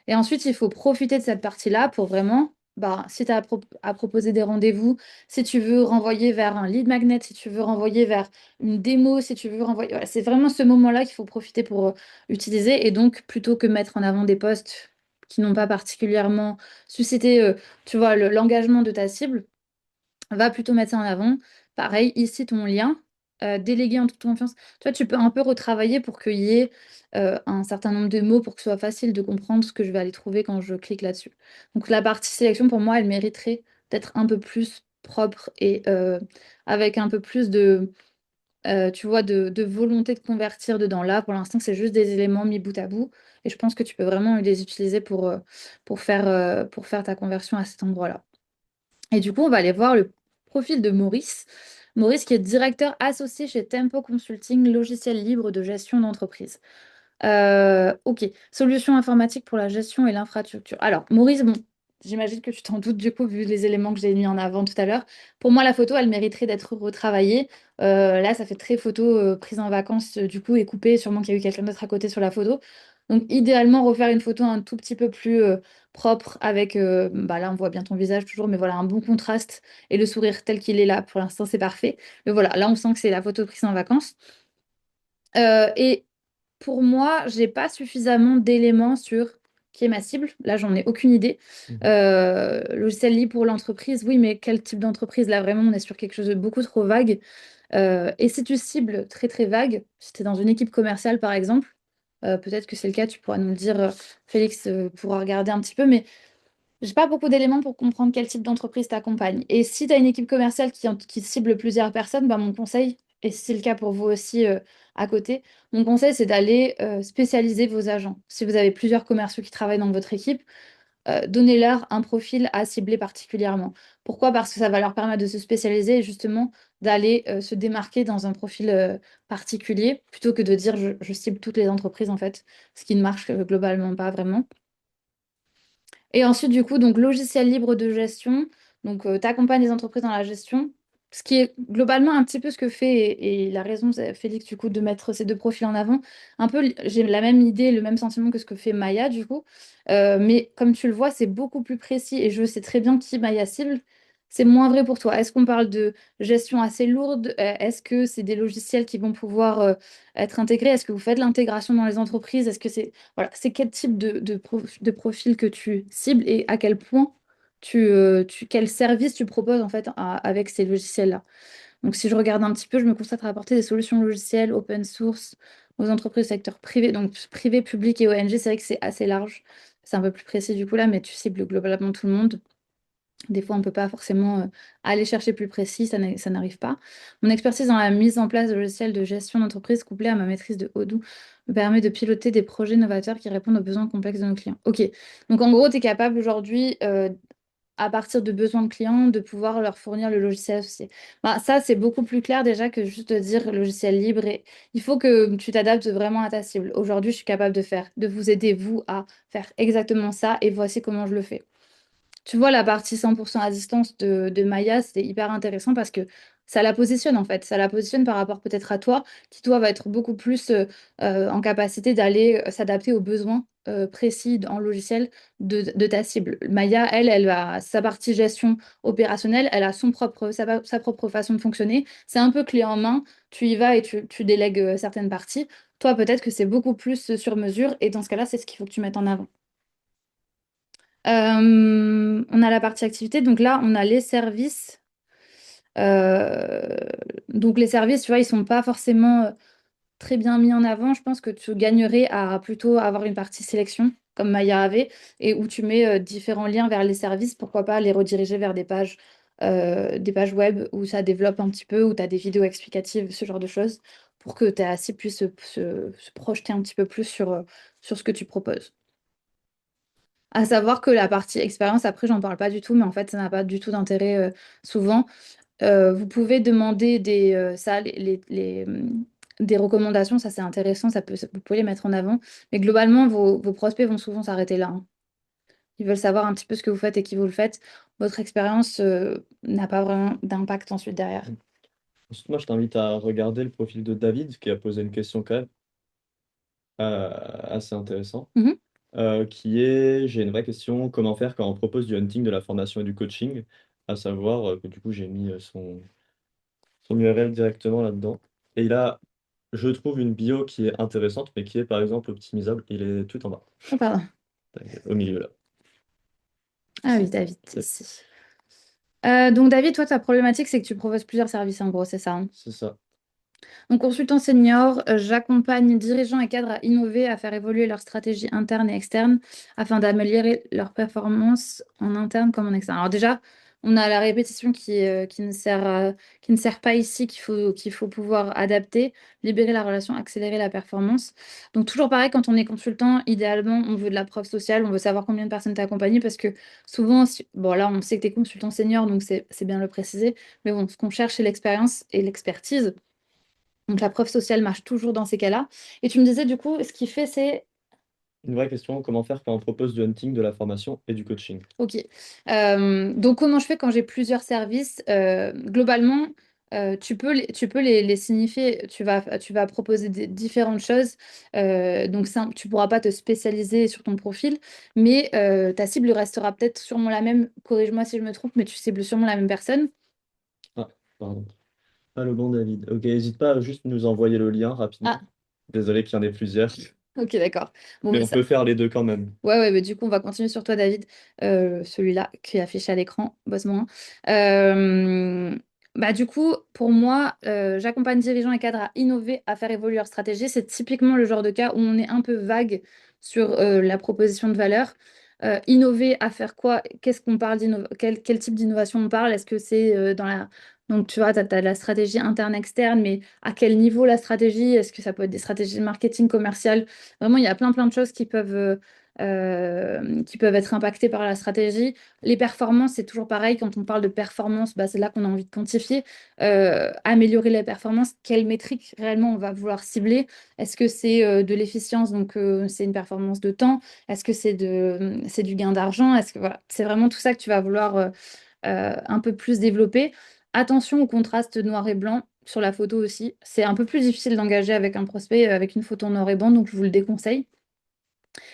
Et ensuite, il faut profiter de cette partie-là pour vraiment, bah, si tu as à proposer des rendez-vous, si tu veux renvoyer vers un lead magnet, si tu veux renvoyer vers une démo, si tu veux renvoyer. Voilà, c'est vraiment ce moment-là qu'il faut profiter pour utiliser. Et donc, plutôt que mettre en avant des posts qui n'ont pas particulièrement suscité, tu vois, l'engagement de ta cible, va plutôt mettre ça en avant. Pareil, ici, ton lien, déléguer en toute confiance. Toi, tu peux un peu retravailler pour qu'il y ait un certain nombre de mots pour que ce soit facile de comprendre ce que je vais aller trouver quand je clique là-dessus. Donc, la partie sélection, pour moi, elle mériterait d'être un peu plus propre et avec un peu plus de, tu vois, de volonté de convertir dedans. Là, pour l'instant, c'est juste des éléments mis bout à bout. Et je pense que tu peux vraiment les utiliser pour faire ta conversion à cet endroit-là. Et du coup, on va aller voir le profil de Maurice. Maurice, qui est directeur associé chez Tempo Consulting, logiciel libre de gestion d'entreprise. Ok, solution informatique pour la gestion et l'infrastructure. Alors, Maurice, bon, j'imagine que tu t'en doutes du coup, vu les éléments que j'ai mis en avant tout à l'heure. Pour moi, la photo, elle mériterait d'être retravaillée. Là, ça fait très photo prise en vacances, du coup, et coupée. Sûrement qu'il y a eu quelqu'un d'autre à côté sur la photo. Donc, idéalement, refaire une photo un tout petit peu plus propre avec, bah là, on voit bien ton visage toujours, mais voilà, un bon contraste et le sourire tel qu'il est là. Pour l'instant, c'est parfait. Mais voilà, là, on sent que c'est la photo prise en vacances. Et pour moi, j'ai pas suffisamment d'éléments sur qui est ma cible. Là, j'en ai aucune idée. Mhm. Logiciel libre pour l'entreprise, oui, mais quel type d'entreprise? Là, vraiment, on est sur quelque chose de beaucoup trop vague. Et si tu cibles très très vague, si tu es dans une équipe commerciale par exemple, peut-être que c'est le cas, tu pourras nous le dire, Félix pourra regarder un petit peu, mais j'ai pas beaucoup d'éléments pour comprendre quel type d'entreprise t'accompagne. Et si tu as une équipe commerciale qui cible plusieurs personnes, bah, mon conseil, et si c'est le cas pour vous aussi à côté, mon conseil c'est d'aller spécialiser vos agents. Si vous avez plusieurs commerciaux qui travaillent dans votre équipe, donnez-leur un profil à cibler particulièrement. Pourquoi? Parce que ça va leur permettre de se spécialiser et justement d'aller se démarquer dans un profil particulier, plutôt que de dire je cible toutes les entreprises en fait, ce qui ne marche globalement pas vraiment. Et ensuite, du coup, donc logiciel libre de gestion. Donc, tu accompagnes les entreprises dans la gestion, ce qui est globalement un petit peu ce que fait, et il a raison, Félix, du coup, de mettre ces deux profils en avant. Un peu, j'ai la même idée, le même sentiment que ce que fait Maya, du coup. Mais comme tu le vois, c'est beaucoup plus précis et je sais très bien qui Maya cible. C'est moins vrai pour toi. Est-ce qu'on parle de gestion assez lourde? Est-ce que c'est des logiciels qui vont pouvoir être intégrés? Est-ce que vous faites l'intégration dans les entreprises? Est-ce que c'est voilà, c'est quel type de profil que tu cibles et à quel point quel service tu proposes en fait avec ces logiciels-là. Donc si je regarde un petit peu, je me constate à apporter des solutions logicielles open source aux entreprises du secteur privé, donc privé, public et ONG. C'est vrai que c'est assez large. C'est un peu plus précis du coup là, mais tu cibles globalement tout le monde. Des fois, on ne peut pas forcément aller chercher plus précis, ça n'arrive pas. Mon expertise dans la mise en place de logiciels de gestion d'entreprise couplée à ma maîtrise de Odoo me permet de piloter des projets novateurs qui répondent aux besoins complexes de nos clients. Ok, donc en gros, tu es capable aujourd'hui, à partir de besoins de clients, de pouvoir leur fournir le logiciel associé. Bah, ça, c'est beaucoup plus clair déjà que juste de dire logiciel libre. Et il faut que tu t'adaptes vraiment à ta cible. Aujourd'hui, je suis capable de vous aider, vous, à faire exactement ça et voici comment je le fais. Tu vois, la partie 100% à distance de Maya, c'était hyper intéressant parce que ça la positionne en fait. Ça la positionne par rapport peut-être à toi, qui toi va être beaucoup plus en capacité d'aller s'adapter aux besoins précis en logiciel de ta cible. Maya, elle a sa partie gestion opérationnelle, elle a sa propre façon de fonctionner. C'est un peu clé en main, tu y vas et tu délègues certaines parties. Toi, peut-être que c'est beaucoup plus sur mesure et dans ce cas-là, c'est ce qu'il faut que tu mettes en avant. On a la partie activité, donc là, on a les services. Euh, donc les services, tu vois, ils sont pas forcément très bien mis en avant. Je pense que tu gagnerais à plutôt avoir une partie sélection, comme Maya avait, et où tu mets différents liens vers les services, pourquoi pas les rediriger vers des pages web où ça développe un petit peu, où tu as des vidéos explicatives, ce genre de choses. pour que ta cible puisse se projeter un petit peu plus sur ce que tu proposes. À savoir que la partie expérience, après, j'en parle pas du tout, mais en fait, ça n'a pas du tout d'intérêt souvent. Vous pouvez demander des recommandations, ça c'est intéressant, vous pouvez les mettre en avant. Mais globalement, vos prospects vont souvent s'arrêter là, hein. Ils veulent savoir un petit peu ce que vous faites et qui vous le faites. Votre expérience n'a pas vraiment d'impact ensuite derrière. Ensuite, moi, je t'invite à regarder le profil de David, qui a posé une question quand même assez intéressante, Mhm. qui est, j'ai une vraie question, comment faire quand on propose du hunting, de la formation et du coaching, à savoir que du coup, j'ai mis son URL directement là-dedans. Et il a, je trouve, une bio qui est intéressante, mais qui est par exemple optimisable. Il est tout en bas, Oh, pardon. au milieu là. Ah oui, David, C'est ici. Donc David, toi, ta problématique, c'est que tu proposes plusieurs services en gros, c'est ça, hein? c'est ça. Donc, consultant senior, j'accompagne dirigeants et cadres à innover, à faire évoluer leur stratégie interne et externe afin d'améliorer leur performance en interne comme en externe. Alors déjà, on a la répétition qui ne sert pas ici, qu'il faut pouvoir adapter, libérer la relation, accélérer la performance. Donc toujours pareil, quand on est consultant, idéalement, on veut de la preuve sociale, on veut savoir combien de personnes tu accompagné parce que souvent, bon là, on sait que tu es consultant senior, donc c'est bien de le préciser, mais bon, ce qu'on cherche, c'est l'expérience et l'expertise. Donc la preuve sociale marche toujours dans ces cas-là. Et tu me disais du coup, ce qu'il fait, c'est... Une vraie question, comment faire quand on propose du hunting, de la formation et du coaching? Ok. Donc comment je fais quand j'ai plusieurs services? Globalement, tu peux les signifier. Tu vas proposer différentes choses. Donc ça, tu pourras pas te spécialiser sur ton profil, mais ta cible restera peut-être sûrement la même. Corrige-moi si je me trompe, mais tu cibles sûrement la même personne. Ah, pardon. Pas le bon David. Ok, n'hésite pas à juste nous envoyer le lien Ah, rapidement. Désolé qu'il y en ait plusieurs, ok, d'accord. Bon, mais mais on ça, peut faire les deux quand même. ouais, ouais, mais du coup, on va continuer sur toi, David. Celui-là qui est affiché à l'écran, bosse-moi. Bah, du coup, pour moi, j'accompagne dirigeants et cadres à innover, à faire évoluer leur stratégie. C'est typiquement le genre de cas où on est un peu vague sur la proposition de valeur. Innover, à faire quoi? Qu'est-ce qu'on parle quel type d'innovation on parle? Est-ce que c'est dans la... Donc, tu vois, tu as la stratégie interne-externe, mais à quel niveau la stratégie? Est-ce que ça peut être des stratégies de marketing commercial? Vraiment, il y a plein de choses qui peuvent être impactées par la stratégie. Les performances, c'est toujours pareil. Quand on parle de performance, bah, c'est là qu'on a envie de quantifier. Améliorer les performances, quelles métriques réellement on va vouloir cibler? Est-ce que c'est de l'efficience, donc c'est une performance de temps? Est-ce que c'est du gain d'argent? Est-ce que voilà, c'est vraiment tout ça que tu vas vouloir un peu plus développer. Attention au contraste noir et blanc sur la photo aussi. C'est un peu plus difficile d'engager avec un prospect avec une photo en noir et blanc, donc je vous le déconseille.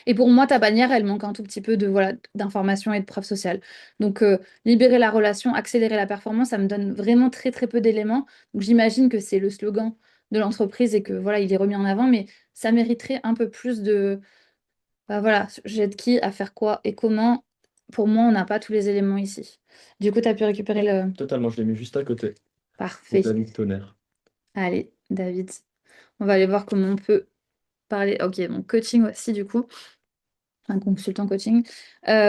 Et pour moi, ta bannière, elle manque un tout petit peu de voilà d'informations et de preuves sociales. Donc, libérer la relation, accélérer la performance, ça me donne vraiment très peu d'éléments. Donc, j'imagine que c'est le slogan de l'entreprise et que voilà, il est remis en avant, mais ça mériterait un peu plus de bah, voilà, j'aide qui à faire quoi et comment. Pour moi, on n'a pas tous les éléments ici. Du coup, tu as pu récupérer Ouais, le... totalement, je l'ai mis juste à côté. C'est Parfait. David Tonnerre. Allez, David, on va aller voir comment on peut parler. Ok, donc coaching aussi, du coup. Un consultant coaching.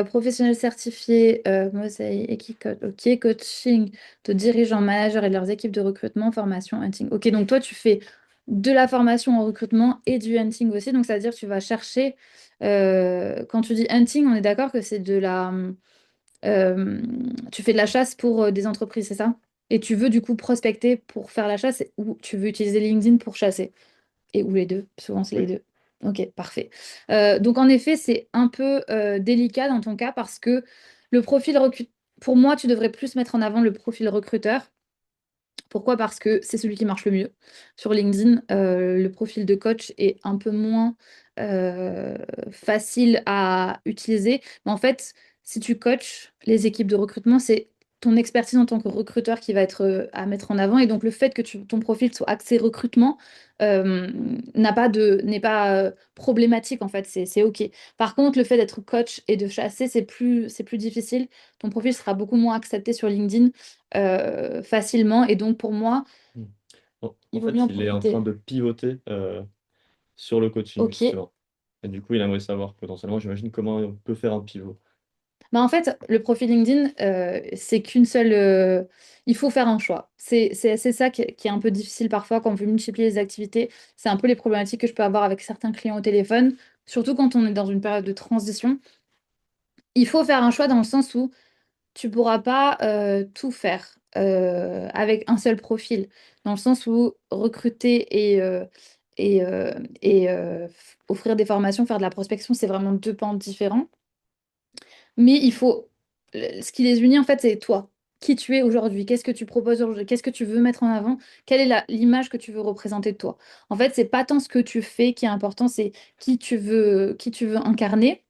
Professionnel certifié, Mosaï, ok, coaching de dirigeants, managers et leurs équipes de recrutement, formation, hunting. Ok, donc toi, tu fais de la formation en recrutement et du hunting aussi. Donc, ça veut dire que tu vas chercher, quand tu dis hunting, on est d'accord que c'est euh, tu fais de la chasse pour des entreprises, c'est ça? Et tu veux du coup prospecter pour faire la chasse ou tu veux utiliser LinkedIn pour chasser? Et ou les deux, souvent c'est les Oui, deux. Ok, parfait. Donc en effet, c'est un peu délicat dans ton cas parce que le profil recruteur, pour moi, tu devrais plus mettre en avant le profil recruteur. Pourquoi? Parce que c'est celui qui marche le mieux. Sur LinkedIn, le profil de coach est un peu moins euh, facile à utiliser. Mais en fait, si tu coaches les équipes de recrutement, c'est ton expertise en tant que recruteur qui va être à mettre en avant. Et donc, le fait que ton profil soit axé recrutement euh, n'est pas problématique, en fait. C'est OK. Par contre, le fait d'être coach et de chasser, c'est plus difficile. Ton profil sera beaucoup moins accepté sur LinkedIn facilement. Et donc, pour moi, mm. Bon, en il vaut mieux fait, en il est en train profiter. de pivoter sur le coaching, Ok. justement. Et du coup, il aimerait savoir potentiellement, j'imagine, comment on peut faire un pivot. Bah, en fait, le profil LinkedIn, c'est qu'une seule. Il faut faire un choix. C'est ça qui est un peu difficile parfois quand on veut multiplier les activités. C'est un peu les problématiques que je peux avoir avec certains clients au téléphone, surtout quand on est dans une période de transition. Il faut faire un choix dans le sens où tu pourras pas tout faire avec un seul profil, dans le sens où recruter et, offrir des formations, faire de la prospection, c'est vraiment deux pans différents. Mais il faut. Ce qui les unit, en fait, c'est toi. Qui tu es aujourd'hui, qu'est-ce que tu proposes aujourd'hui, qu'est-ce que tu veux mettre en avant, quelle est l'image que tu veux représenter de toi. En fait, c'est pas tant ce que tu fais qui est important, c'est qui tu veux incarner.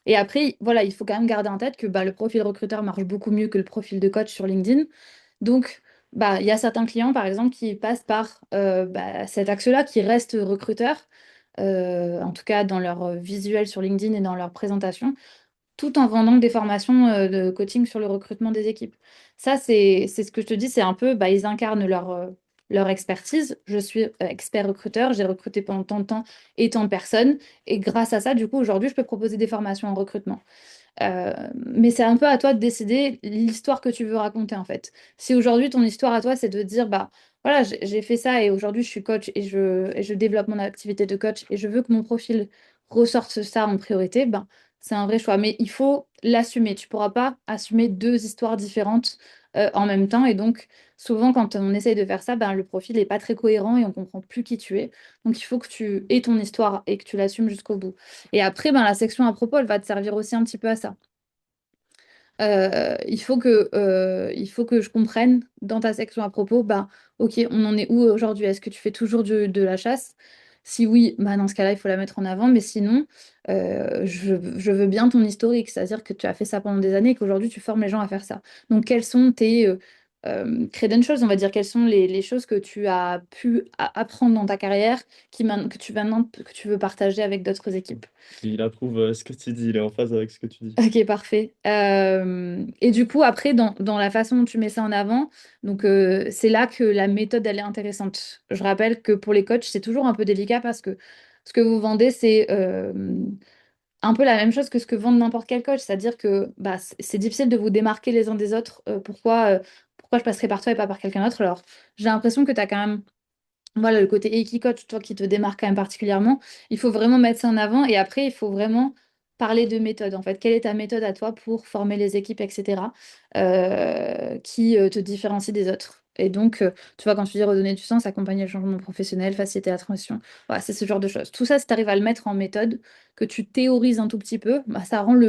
Et après, voilà, il faut quand même garder en tête que bah, le profil recruteur marche beaucoup mieux que le profil de coach sur LinkedIn. Donc, bah, il y a certains clients, par exemple, qui passent par bah, cet axe-là, qui restent recruteurs, en tout cas dans leur visuel sur LinkedIn et dans leur présentation, tout en vendant des formations de coaching sur le recrutement des équipes. Ça, c'est ce que je te dis, c'est un peu, bah, ils incarnent leur expertise. Je suis expert recruteur, j'ai recruté pendant tant de temps et tant de personnes. Et grâce à ça, du coup, aujourd'hui, je peux proposer des formations en recrutement. Mais c'est un peu à toi de décider l'histoire que tu veux raconter en fait. Si aujourd'hui ton histoire à toi c'est de dire bah voilà j'ai fait ça et aujourd'hui je suis coach et je développe mon activité de coach et je veux que mon profil ressorte ça en priorité, ben c'est un vrai choix. Mais il faut l'assumer. Tu pourras pas assumer deux histoires différentes en même temps et donc souvent quand on essaye de faire ça, ben, le profil n'est pas très cohérent et on comprend plus qui tu es. Donc il faut que tu aies ton histoire et que tu l'assumes jusqu'au bout. Et après, ben, la section à propos, elle va te servir aussi un petit peu à ça. Il faut que je comprenne dans ta section à propos, bah, ok, on en est où aujourd'hui? Est-ce que tu fais toujours de la chasse? Si oui, bah, dans ce cas-là, il faut la mettre en avant, mais sinon, je veux bien ton historique, c'est-à-dire que tu as fait ça pendant des années et qu'aujourd'hui, tu formes les gens à faire ça. Donc, quels sont tes credentials, on va dire, quelles sont les choses que tu as pu apprendre dans ta carrière que tu veux partager avec d'autres équipes? Il approuve ce que tu dis, il est en phase avec ce que tu dis. Ok, parfait. Et du coup, après, dans la façon dont tu mets ça en avant, donc c'est là que la méthode, elle est intéressante. Je rappelle que pour les coachs, c'est toujours un peu délicat parce que ce que vous vendez, c'est un peu la même chose que ce que vend n'importe quel coach. C'est-à-dire que bah, c'est difficile de vous démarquer les uns des autres. Pourquoi je passerai par toi et pas par quelqu'un d'autre? Alors, j'ai l'impression que tu as quand même voilà, le côté Coach, toi qui te démarque quand même particulièrement, il faut vraiment mettre ça en avant et après, il faut vraiment parler de méthode en fait. Quelle est ta méthode à toi pour former les équipes, etc., qui te différencie des autres? Et donc, tu vois, quand tu dis redonner du sens, accompagner le changement professionnel, faciliter la transition, voilà, c'est ce genre de choses. Tout ça, si tu arrives à le mettre en méthode, que tu théorises un tout petit peu, bah, ça rend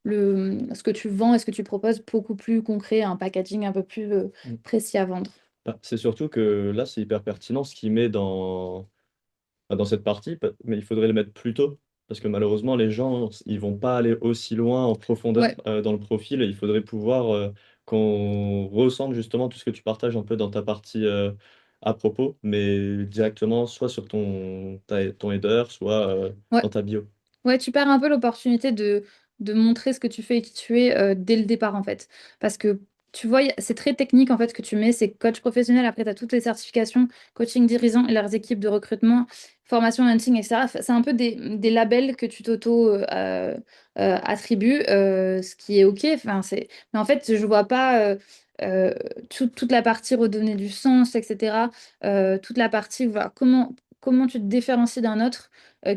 ce que tu vends et ce que tu proposes beaucoup plus concret, un packaging un peu plus Mm. précis à vendre. Bah, c'est surtout que là, c'est hyper pertinent ce qu'il met dans cette partie, mais il faudrait le mettre plus tôt. Parce que malheureusement, les gens, ils vont pas aller aussi loin en profondeur Ouais, dans le profil. Et il faudrait pouvoir qu'on ressente justement tout ce que tu partages un peu dans ta partie à propos, mais directement soit sur ton header, soit ouais. dans ta bio. Ouais, tu perds un peu l'opportunité de montrer ce que tu fais et qui tu es dès le départ, en fait. Parce que, tu vois, c'est très technique, en fait, ce que tu mets. C'est coach professionnel. Après, tu as toutes les certifications, coaching dirigeant et leurs équipes de recrutement, formation, hunting, etc. C'est un peu des labels que tu attribues, ce qui est OK. Enfin, Mais en fait, je vois pas toute la partie redonner du sens, etc. Toute la partie, voilà, comment tu te différencies d'un autre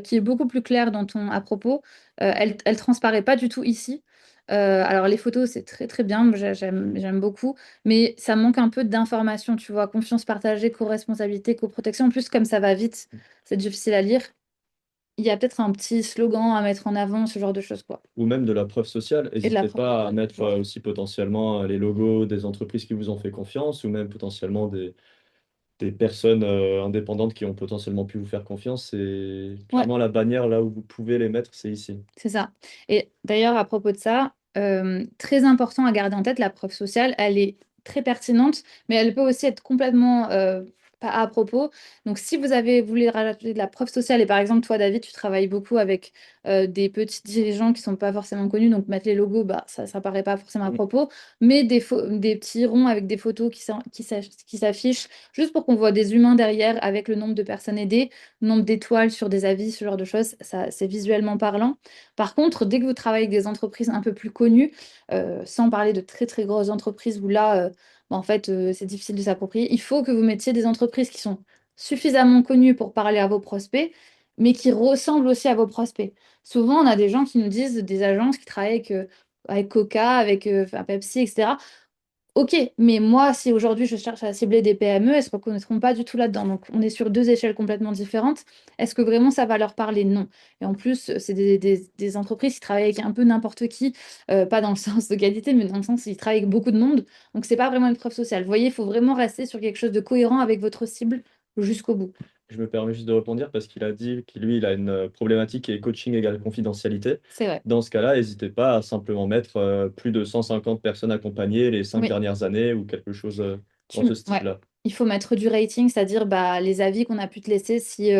qui est beaucoup plus claire dans ton à propos. Elle transparaît pas du tout ici. Alors les photos, c'est très très bien, j'aime beaucoup, mais ça manque un peu d'informations, tu vois, confiance partagée, co-responsabilité, coprotection. En plus, comme ça va vite, c'est difficile à lire. Il y a peut-être un petit slogan à mettre en avant, ce genre de choses, quoi. Ou même de la preuve sociale. Et de la N'hésitez preuve. pas à mettre aussi potentiellement les logos des entreprises qui vous ont fait confiance, ou même potentiellement des personnes indépendantes qui ont potentiellement pu vous faire confiance. C'est Ouais. clairement la bannière là où vous pouvez les mettre, c'est ici. C'est ça. Et d'ailleurs, à propos de ça, très important à garder en tête, la preuve sociale, elle est très pertinente, mais elle peut aussi être complètement pas à propos. Donc, si vous voulez rajouter de la preuve sociale, et par exemple, toi, David, tu travailles beaucoup avec des petits dirigeants qui sont pas forcément connus, donc mettre les logos, bah, ça paraît pas forcément à Mm. propos, mais des petits ronds avec des photos qui s'affichent, juste pour qu'on voit des humains derrière avec le nombre de personnes aidées, le nombre d'étoiles sur des avis, ce genre de choses, ça, c'est visuellement parlant. Par contre, dès que vous travaillez avec des entreprises un peu plus connues, sans parler de très très grosses entreprises où là, bah, en fait, c'est difficile de s'approprier. Il faut que vous mettiez des entreprises qui sont suffisamment connues pour parler à vos prospects, mais qui ressemblent aussi à vos prospects. Souvent, on a des gens qui nous disent des agences qui travaillent avec Coca, avec enfin, Pepsi, etc. Ok, mais moi, si aujourd'hui je cherche à cibler des PME, elles ne se reconnaîtront pas du tout là-dedans. Donc, on est sur deux échelles complètement différentes. Est-ce que vraiment ça va leur parler? Non. Et en plus, c'est des entreprises qui travaillent avec un peu n'importe qui, pas dans le sens de qualité, mais dans le sens où ils travaillent avec beaucoup de monde. Donc, c'est pas vraiment une preuve sociale. Vous voyez, il faut vraiment rester sur quelque chose de cohérent avec votre cible jusqu'au bout. Je me permets juste de rebondir parce qu'il a dit qu'il lui, il a une problématique qui est coaching égale confidentialité. C'est vrai. Dans ce cas-là, n'hésitez pas à simplement mettre plus de 150 personnes accompagnées les cinq Oui. dernières années ou quelque chose dans ce Ouais. style-là. Il faut mettre du rating, c'est-à-dire bah, les avis qu'on a pu te laisser si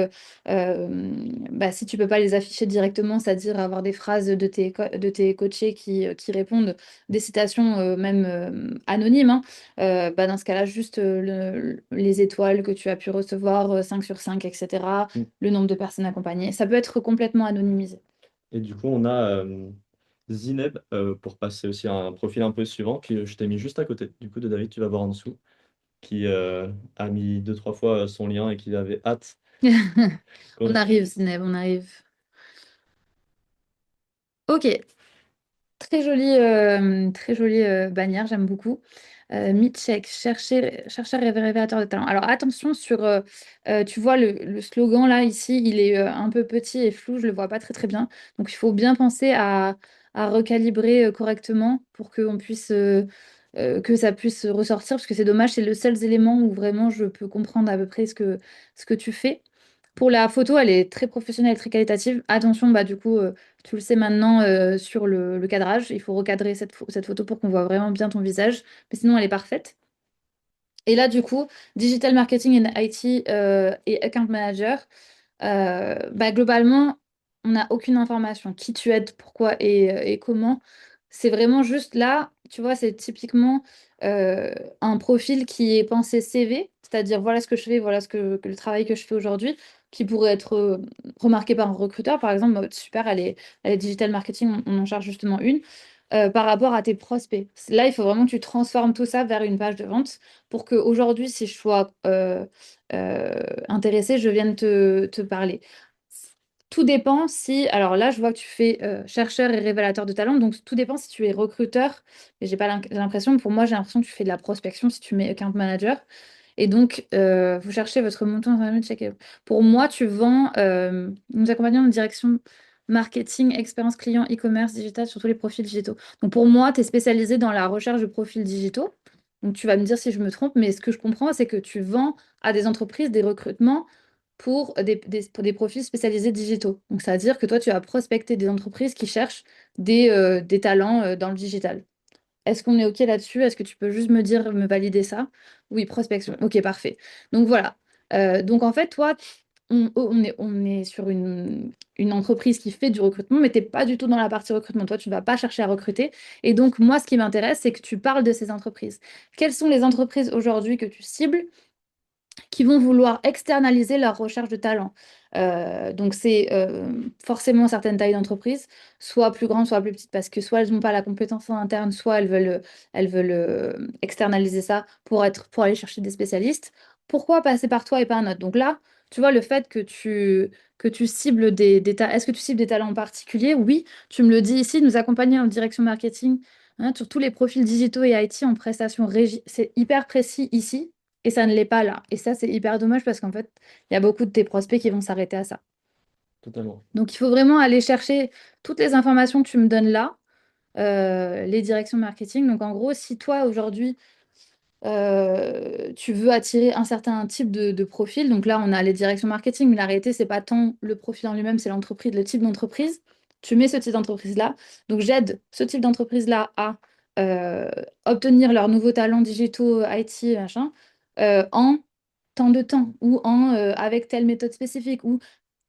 tu peux pas les afficher directement, c'est-à-dire avoir des phrases de tes coachés qui répondent, des citations même anonymes, hein. Bah, dans ce cas-là, juste les étoiles que tu as pu recevoir, 5 sur 5, etc., Mm. le nombre de personnes accompagnées. Ça peut être complètement anonymisé. Et du coup, on a Zineb pour passer aussi à un profil un peu suivant, que je t'ai mis juste à côté. Du coup, de David, tu vas voir en dessous, qui a mis deux, trois fois son lien et qui avait hâte. On arrive, Zineb, on arrive. Ok, très jolie bannière, j'aime beaucoup. Mitcheck, chercheur et révélateur de talent. Alors attention tu vois le slogan là, ici, il est un peu petit et flou, je le vois pas très très bien. Donc il faut bien penser à recalibrer correctement pour que ça puisse ressortir, parce que c'est dommage, c'est le seul élément où vraiment je peux comprendre à peu près ce que tu fais. Pour la photo, elle est très professionnelle, très qualitative. Attention, bah, du coup, tu le sais maintenant sur le cadrage. Il faut recadrer cette photo pour qu'on voit vraiment bien ton visage. Mais sinon, elle est parfaite. Et là, du coup, Digital Marketing and IT et Account Manager, bah, globalement, on n'a aucune information. Qui tu aides, pourquoi et comment. C'est vraiment juste là, tu vois, c'est typiquement un profil qui est pensé CV, c'est-à-dire voilà ce que je fais, voilà que le travail que je fais aujourd'hui, qui pourrait être remarqué par un recruteur. Par exemple, bah, super, elle est digital marketing, on en charge justement une. Par rapport à tes prospects. Là, il faut vraiment que tu transformes tout ça vers une page de vente pour qu'aujourd'hui, si je sois intéressée, je vienne te parler. Tout dépend si, alors là, je vois que tu fais chercheur et révélateur de talent, donc tout dépend si tu es recruteur. Et j'ai pas l'impression, pour moi, j'ai l'impression que tu fais de la prospection si tu mets account manager. Et donc, vous cherchez votre montant de check. Pour moi, tu vends, nous accompagnons en direction marketing, expérience client, e-commerce, digital sur tous les profils digitaux. Donc, pour moi, tu es spécialisé dans la recherche de profils digitaux. Donc, tu vas me dire si je me trompe, mais ce que je comprends, c'est que tu vends à des entreprises des recrutements pour des profils spécialisés digitaux. Donc, ça veut dire que toi, tu as prospecté des entreprises qui cherchent des talents dans le digital. Est-ce qu'on est OK là-dessus? Est-ce que tu peux juste me dire, me valider ça? Oui, prospection. OK, parfait. Donc voilà. Donc en fait, toi, on est sur une entreprise qui fait du recrutement, mais tu n'es pas du tout dans la partie recrutement. Toi, tu ne vas pas chercher à recruter. Et donc, moi, ce qui m'intéresse, c'est que tu parles de ces entreprises. Quelles sont les entreprises aujourd'hui que tu cibles qui vont vouloir externaliser leur recherche de talent? Donc, c'est forcément certaines tailles d'entreprise, soit plus grandes, soit plus petites, parce que soit elles n'ont pas la compétence en interne, soit elles veulent externaliser ça pour aller chercher des spécialistes. Pourquoi passer par toi et pas un autre? Donc là, tu vois, le fait que tu cibles est-ce que tu cibles des talents en particulier? Oui, tu me le dis ici, nous accompagner en direction marketing, hein, sur tous les profils digitaux et IT en prestation régie. C'est hyper précis ici. Et ça ne l'est pas là. Et ça, c'est hyper dommage parce qu'en fait, il y a beaucoup de tes prospects qui vont s'arrêter à ça. Totalement. Donc, il faut vraiment aller chercher toutes les informations que tu me donnes là, les directions marketing. Donc, en gros, si toi, aujourd'hui, tu veux attirer un certain type de profil, donc là, on a les directions marketing, mais la réalité, c'est pas tant le profil en lui-même, c'est l'entreprise, le type d'entreprise. Tu mets ce type d'entreprise-là. Donc, j'aide ce type d'entreprise-là à euh, obtenir leurs nouveaux talents digitaux, IT, machin, en tant de temps ou avec telle méthode spécifique ou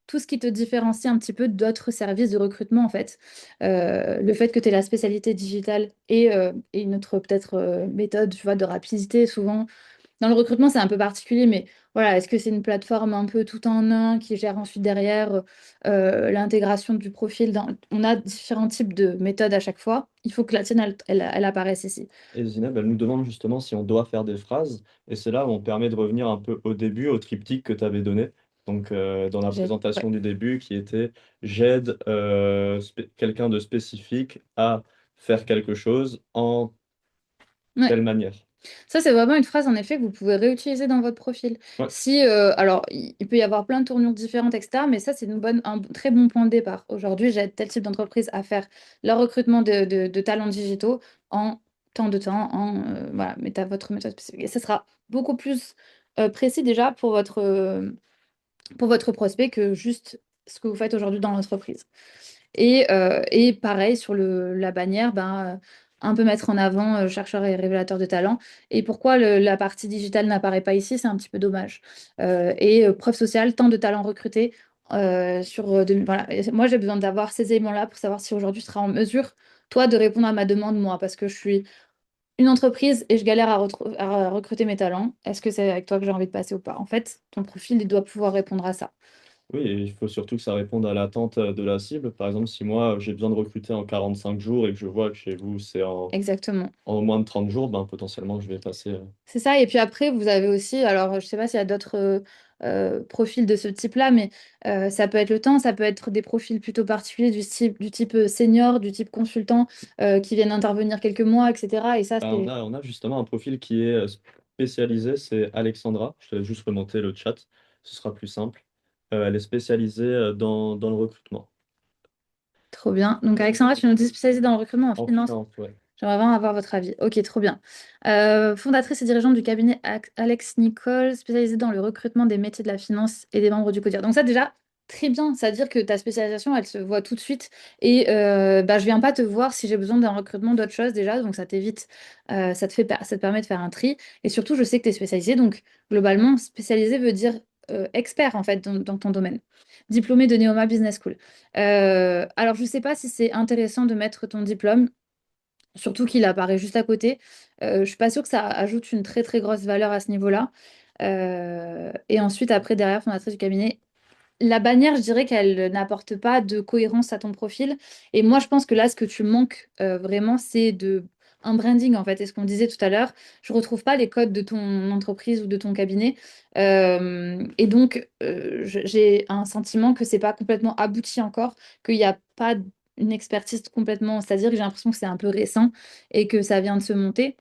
tout ce qui te différencie un petit peu d'autres services de recrutement en fait. Le fait que tu aies la spécialité digitale et une autre peut-être méthode, tu vois, de rapidité souvent. Dans le recrutement, c'est un peu particulier, mais voilà, est-ce que c'est une plateforme un peu tout en un qui gère ensuite derrière l'intégration du profil On a différents types de méthodes à chaque fois. Il faut que la tienne, elle apparaisse ici. Et Zineb, elle nous demande justement si on doit faire des phrases, et c'est là où on permet de revenir un peu au début, au triptyque que tu avais donné. Donc, dans la Ouais. présentation du début, qui était j'aide quelqu'un de spécifique à faire quelque chose en Ouais. telle manière. Ça, c'est vraiment une phrase, en effet, que vous pouvez réutiliser dans votre profil. Ouais, Si, alors, il peut y avoir plein de tournures différentes, etc., mais ça, c'est un très bon point de départ. Aujourd'hui, j'aide tel type d'entreprise à faire leur recrutement de talents digitaux en temps de temps, voilà, votre méthode spécifique. Et ça sera beaucoup plus précis déjà pour votre prospect que juste ce que vous faites aujourd'hui dans l'entreprise. Et pareil, sur la bannière, un peu mettre en avant chercheur et révélateur de talent. Et pourquoi la partie digitale n'apparaît pas ici, c'est un petit peu dommage. Preuve sociale, tant de talents recrutés. Voilà. Et moi, j'ai besoin d'avoir ces éléments-là pour savoir si aujourd'hui tu seras en mesure, toi, de répondre à ma demande, moi, parce que je suis une entreprise et je galère à recruter mes talents. Est-ce que c'est avec toi que j'ai envie de passer ou pas? En fait, ton profil, il doit pouvoir répondre à ça. oui, et il faut surtout que ça réponde à l'attente de la cible. Par exemple, si moi j'ai besoin de recruter en 45 jours et que je vois que chez vous c'est Exactement. en moins de 30 jours, ben, potentiellement je vais passer. C'est ça. Et puis après, vous avez aussi, alors je sais pas s'il y a d'autres profils de ce type-là, mais ça peut être le temps, ça peut être des profils plutôt particuliers du type senior, du type consultant qui viennent intervenir quelques mois, etc. Et ça, Ben, c'est on a justement un profil qui est spécialisé, c'est Alexandra. Je te laisse juste remonter le chat, ce sera plus simple. Elle est spécialisée dans le recrutement. trop bien. Donc Alexandra, tu nous dis spécialisée dans le recrutement en En finance. finance, ouais. J'aimerais vraiment avoir votre avis. Ok, trop bien. Fondatrice et dirigeante du cabinet Alex Nicole, spécialisée dans le recrutement des métiers de la finance et des membres du CODIR. Donc ça déjà, très bien. C'est-à-dire que ta spécialisation, elle se voit tout de suite. Et je viens pas te voir si j'ai besoin d'un recrutement d'autre chose déjà. Donc ça t'évite, ça te permet de faire un tri. Et surtout, je sais que tu es spécialisée. Donc globalement, spécialisé veut dire expert en fait dans ton domaine. Diplômé de Neoma Business School. Alors je sais pas si c'est intéressant de mettre ton diplôme. Surtout qu'il apparaît juste à côté. Je suis pas sûre que ça ajoute une très très grosse valeur à ce niveau-là. Et ensuite, après, derrière, fondatrice du cabinet, la bannière, je dirais qu'elle n'apporte pas de cohérence à ton profil. Et moi, je pense que là, ce que tu manques vraiment, c'est un branding, en fait. Et ce qu'on disait tout à l'heure, je retrouve pas les codes de ton entreprise ou de ton cabinet. Et donc, j'ai un sentiment que c'est pas complètement abouti encore, qu'il n'y a pas une expertise complètement, c'est-à-dire que j'ai l'impression que c'est un peu récent et que ça vient de se monter.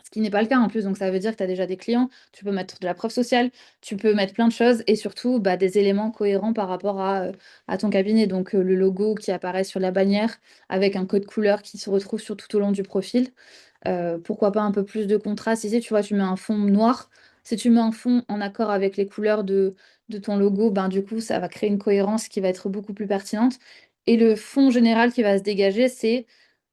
Ce qui n'est pas le cas en plus, donc ça veut dire que tu as déjà des clients, tu peux mettre de la preuve sociale, tu peux mettre plein de choses et surtout des éléments cohérents par rapport à ton cabinet. Donc le logo qui apparaît sur la bannière avec un code couleur qui se retrouve sur tout au long du profil. Pourquoi pas un peu plus de contraste ici, tu vois, tu mets un fond noir. Si tu mets un fond en accord avec les couleurs de ton logo, du coup, ça va créer une cohérence qui va être beaucoup plus pertinente. Et le fond général qui va se dégager, c'est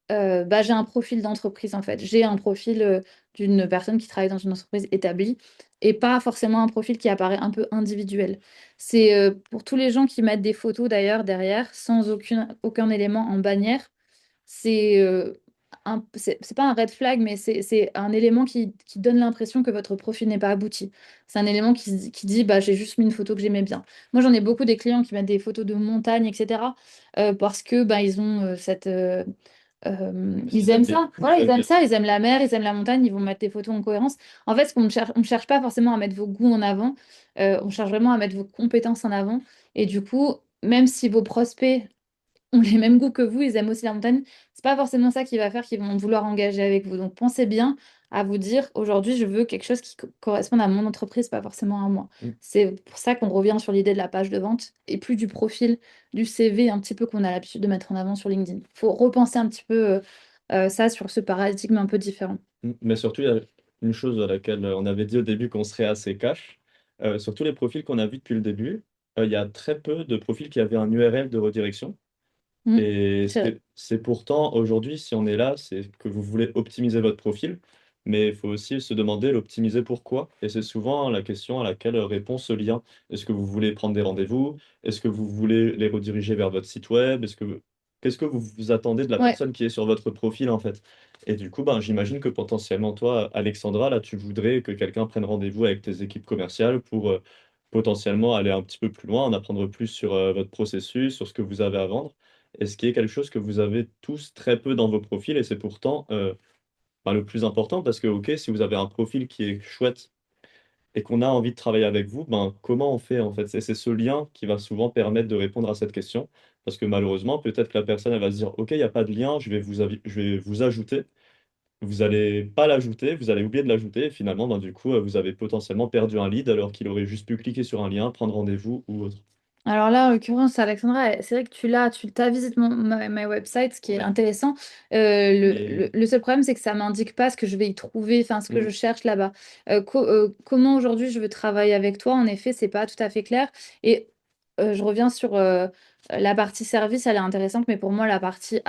j'ai un profil d'entreprise en fait. J'ai un profil d'une personne qui travaille dans une entreprise établie et pas forcément un profil qui apparaît un peu individuel. C'est pour tous les gens qui mettent des photos d'ailleurs derrière sans aucun élément en bannière. C'est c'est pas un red flag, mais c'est un élément qui donne l'impression que votre profil n'est pas abouti. C'est un élément qui dit j'ai juste mis une photo que j'aimais bien. Moi, j'en ai beaucoup des clients qui mettent des photos de montagne, etc. Parce que ils ont Parce ils qu'ils aiment aiment bien. ça. Voilà, ils Ils aiment aiment bien. ça, ils aiment la mer, ils aiment la montagne, ils vont mettre des photos en cohérence. En fait, on ne cherche pas forcément à mettre vos goûts en avant, on cherche vraiment à mettre vos compétences en avant. Et du coup, même si vos prospects ont les mêmes goûts que vous, ils aiment aussi la montagne, c'est pas forcément ça qui va faire qu'ils vont vouloir engager avec vous. Donc pensez bien à vous dire, aujourd'hui, je veux quelque chose qui corresponde à mon entreprise, pas forcément à moi. Mm. C'est pour ça qu'on revient sur l'idée de la page de vente et plus du profil, du CV un petit peu qu'on a l'habitude de mettre en avant sur LinkedIn. Il faut repenser un petit peu ça sur ce paradigme un peu différent. Mais surtout, il y a une chose à laquelle on avait dit au début qu'on serait assez cash. Sur tous les profils qu'on a vus depuis le début, il y a très peu de profils qui avaient un URL de redirection. Mm, Et c'est vrai. c'est pourtant aujourd'hui, si on est là, c'est que vous voulez optimiser votre profil. mais il faut aussi se demander l'optimiser pourquoi. Et c'est souvent la question à laquelle répond ce lien. Est-ce que vous voulez prendre des rendez-vous? Est-ce que vous voulez les rediriger vers votre site web? Qu'est-ce que vous attendez de la Ouais. personne qui est sur votre profil en fait? Et du coup, ben, j'imagine que potentiellement toi, Alexandra, là, tu voudrais que quelqu'un prenne rendez-vous avec tes équipes commerciales pour potentiellement aller un petit peu plus loin, en apprendre plus sur votre processus, sur ce que vous avez à vendre. Et ce qui est quelque chose que vous avez tous très peu dans vos profils, et c'est pourtant enfin, le plus important parce que, ok, si vous avez un profil qui est chouette et qu'on a envie de travailler avec vous, ben, comment on fait en fait? C'est ce lien qui va souvent permettre de répondre à cette question. Parce que malheureusement, peut-être que la personne, elle va se dire, ok, il n'y a pas de lien, je vais vous ajouter. Vous allez pas l'ajouter, vous allez oublier de l'ajouter, et finalement, ben, du coup, vous avez potentiellement perdu un lead alors qu'il aurait juste pu cliquer sur un lien, prendre rendez-vous ou autre. Alors là, en l'occurrence, Alexandra, c'est vrai que tu as visité my website, ce qui est Ouais. intéressant. Mais Le seul problème, c'est que ça m'indique pas ce que je vais y trouver, enfin ce que je mm, cherche là-bas. Comment aujourd'hui je veux travailler avec toi, en effet, c'est pas tout à fait clair. Et je reviens sur la partie service, elle est intéressante, mais pour moi, la partie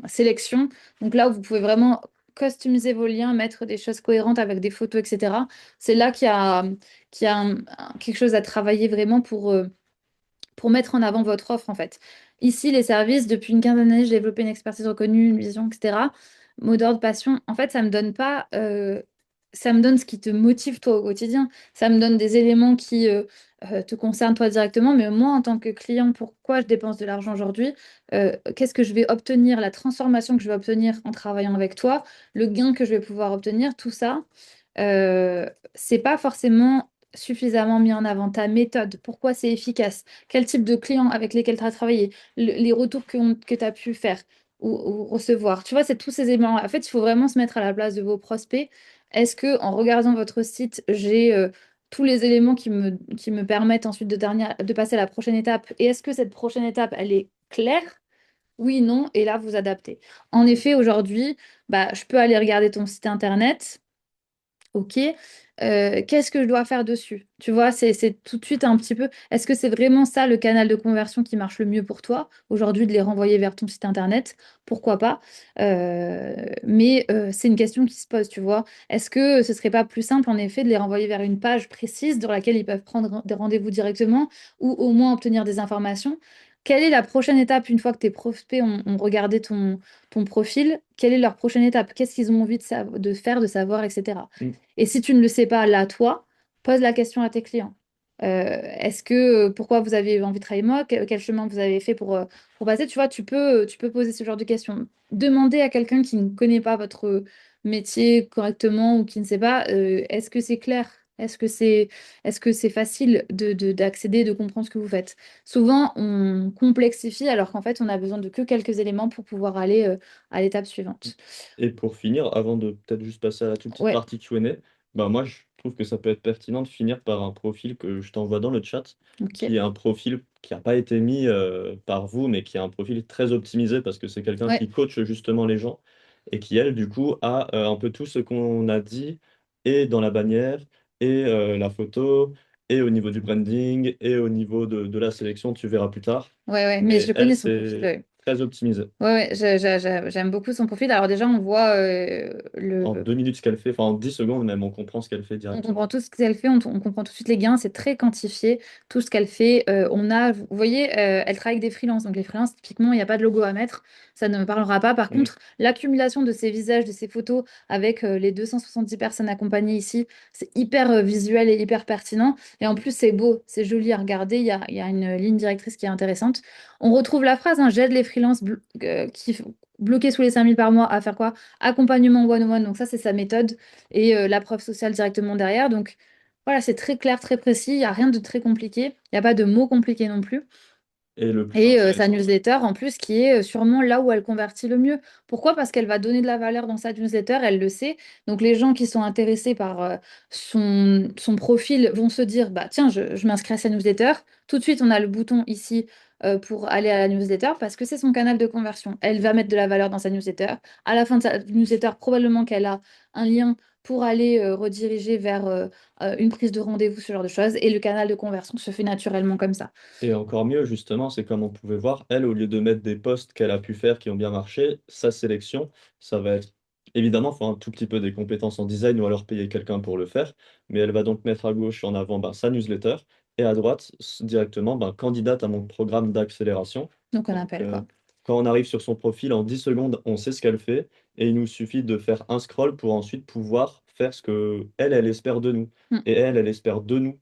sélection, donc là où vous pouvez vraiment customiser vos liens, mettre des choses cohérentes avec des photos, etc. C'est là qu'il y a quelque chose à travailler vraiment pour mettre en avant votre offre en fait. Ici, les services, depuis une quinzaine d'années, j'ai développé une expertise reconnue, une vision, etc. Mot d'ordre, passion. En fait, ça me donne pas, ça me donne ce qui te motive toi au quotidien. Ça me donne des éléments qui te concernent toi directement, mais moi en tant que client, pourquoi je dépense de l'argent aujourd'hui? Qu'est-ce que je vais obtenir? La transformation que je vais obtenir en travaillant avec toi, le gain que je vais pouvoir obtenir, tout ça. C'est pas forcément suffisamment mis en avant. Ta méthode, pourquoi c'est efficace, quel type de clients avec lesquels tu as travaillé, les retours que tu as pu faire ou recevoir. Tu vois, c'est tous ces éléments. En fait, il faut vraiment se mettre à la place de vos prospects. Est-ce que en regardant votre site, j'ai tous les éléments qui me permettent ensuite de passer à la prochaine étape? Et est-ce que cette prochaine étape, elle est claire? Oui, non, et là, vous adaptez. En effet, aujourd'hui, bah, je peux aller regarder ton site internet. Ok, qu'est-ce que je dois faire dessus? Tu vois, c'est tout de suite un petit peu. Est-ce que c'est vraiment ça le canal de conversion qui marche le mieux pour toi? Aujourd'hui, de les renvoyer vers ton site internet, pourquoi pas? Mais c'est une question qui se pose, tu vois. Est-ce que ce serait pas plus simple, en effet, de les renvoyer vers une page précise dans laquelle ils peuvent prendre des rendez-vous directement ou au moins obtenir des informations? Quelle est la prochaine étape une fois que tes prospects ont regardé ton profil? Quelle est leur prochaine étape? Qu'est-ce qu'ils ont envie de faire, de savoir, etc. mm. Et si tu ne le sais pas là, toi, pose la question à tes clients. Pourquoi vous avez envie de travailler avec moi? Quel chemin vous avez fait pour passer? Tu vois, tu peux poser ce genre de questions. Demander à quelqu'un qui ne connaît pas votre métier correctement ou qui ne sait pas, est-ce que c'est clair? Est-ce que c'est facile d'accéder, de comprendre ce que vous faites? Souvent, on complexifie alors qu'en fait, on a besoin de que quelques éléments pour pouvoir aller à l'étape suivante. Et pour finir, avant de peut-être juste passer à la toute petite Ouais, partie Q&A, bah moi je trouve que ça peut être pertinent de finir par un profil que je t'envoie dans le chat, ok. qui est un profil qui n'a pas été mis par vous, mais qui est un profil très optimisé parce que c'est quelqu'un Ouais. qui coach justement les gens et qui, elle, du coup, a un peu tout ce qu'on a dit et dans la bannière et la photo et au niveau du branding et au niveau de la sélection, tu verras plus tard. Ouais, ouais, mais Mais je elle, connais son profil. c'est Ouais, très optimisé. ouais, ouais, j'aime beaucoup son profil. Alors déjà, on voit En 2 minutes ce qu'elle fait, enfin en 10 secondes même, on comprend ce qu'elle fait on directement. comprend tout ce qu'elle fait, on comprend tout de suite les gains, c'est très quantifié, tout ce qu'elle fait. Vous voyez, elle travaille avec des freelances, donc les freelances, typiquement, il n'y a pas de logo à mettre, ça ne me parlera pas. Par Mm. contre, l'accumulation de ces visages, de ces photos avec les 270 personnes accompagnées ici, c'est hyper visuel et hyper pertinent. Et en plus, c'est beau, c'est joli à regarder, il y a une ligne directrice qui est intéressante. On retrouve la phrase, hein, j'aide les freelances bloqués sous les 5 000 par mois à faire quoi? Accompagnement one-on-one, donc ça, c'est sa méthode et la preuve sociale directement derrière. Donc voilà, c'est très clair, très précis, il n'y a rien de très compliqué, il n'y a pas de mots compliqués non plus. Et le plus Et sa intéressant, newsletter, en plus, qui est sûrement là où elle convertit le mieux. Pourquoi? Parce qu'elle va donner de la valeur dans sa newsletter, elle le sait. Donc les gens qui sont intéressés par son profil vont se dire, bah tiens, je m'inscris à sa newsletter. Tout de suite, on a le bouton ici pour aller à la newsletter parce que c'est son canal de conversion. Elle va mettre de la valeur dans sa newsletter. À la fin de sa newsletter, probablement qu'elle a un lien pour aller rediriger vers une prise de rendez-vous, ce genre de choses. Et le canal de conversion se fait naturellement comme ça. et encore mieux justement, c'est comme on pouvait voir, elle, au lieu de mettre des posts qu'elle a pu faire qui ont bien marché, sa sélection, ça va être Évidemment, il faut un tout petit peu des compétences en design ou alors payer quelqu'un pour le faire, mais elle va donc mettre à gauche en avant sa newsletter et à droite directement candidate à mon programme d'accélération. Donc on Donc, appelle quoi. quand on arrive sur son profil, en 10 secondes, on sait ce qu'elle fait et il nous suffit de faire un scroll pour ensuite pouvoir faire ce que elle espère de nous. Mm. Et elle espère de nous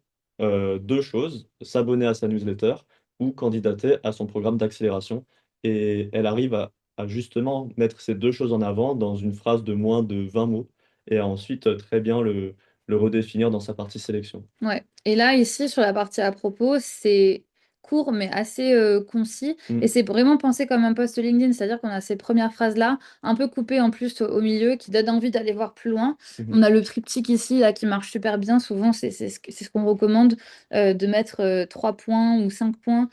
deux choses, s'abonner à sa newsletter ou candidater à son programme d'accélération. Et elle arrive à justement mettre ces deux choses en avant dans une phrase de moins de 20 mots et à ensuite très bien le redéfinir dans sa partie sélection. Ouais. Et là, ici, sur la partie à propos, c'est court mais assez concis. Et Mm. c'est vraiment pensé comme un post LinkedIn, c'est-à-dire qu'on a ces premières phrases-là, un peu coupées en plus au milieu, qui donnent envie d'aller voir plus loin. Mhm. On a le triptyque ici, là, qui marche super bien. Souvent, c'est ce qu'on recommande, de mettre 3 points ou 5 points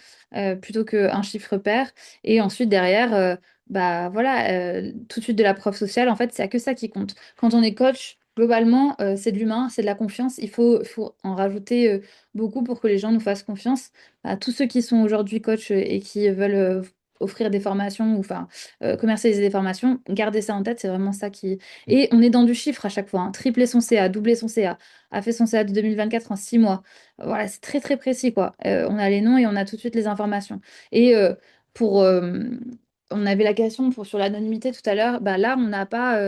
plutôt qu'un chiffre pair. Et ensuite, derrière, bah voilà, tout de suite de la preuve sociale, en fait, c'est que ça qui compte. Quand on est coach, globalement, c'est de l'humain, c'est de la confiance. Il faut en rajouter beaucoup pour que les gens nous fassent confiance. À tous ceux qui sont aujourd'hui coachs et qui veulent offrir des formations ou enfin commercialiser des formations, gardez ça en tête, c'est vraiment ça qui. Et on est dans du chiffre à chaque fois, hein. Tripler son CA, doubler son CA, a fait son CA de 2024 en 6 mois. Voilà, c'est très très précis quoi. On a les noms et on a tout de suite les informations. Et pour on avait la question sur l'anonymité tout à l'heure. Bah là, on n'a pas,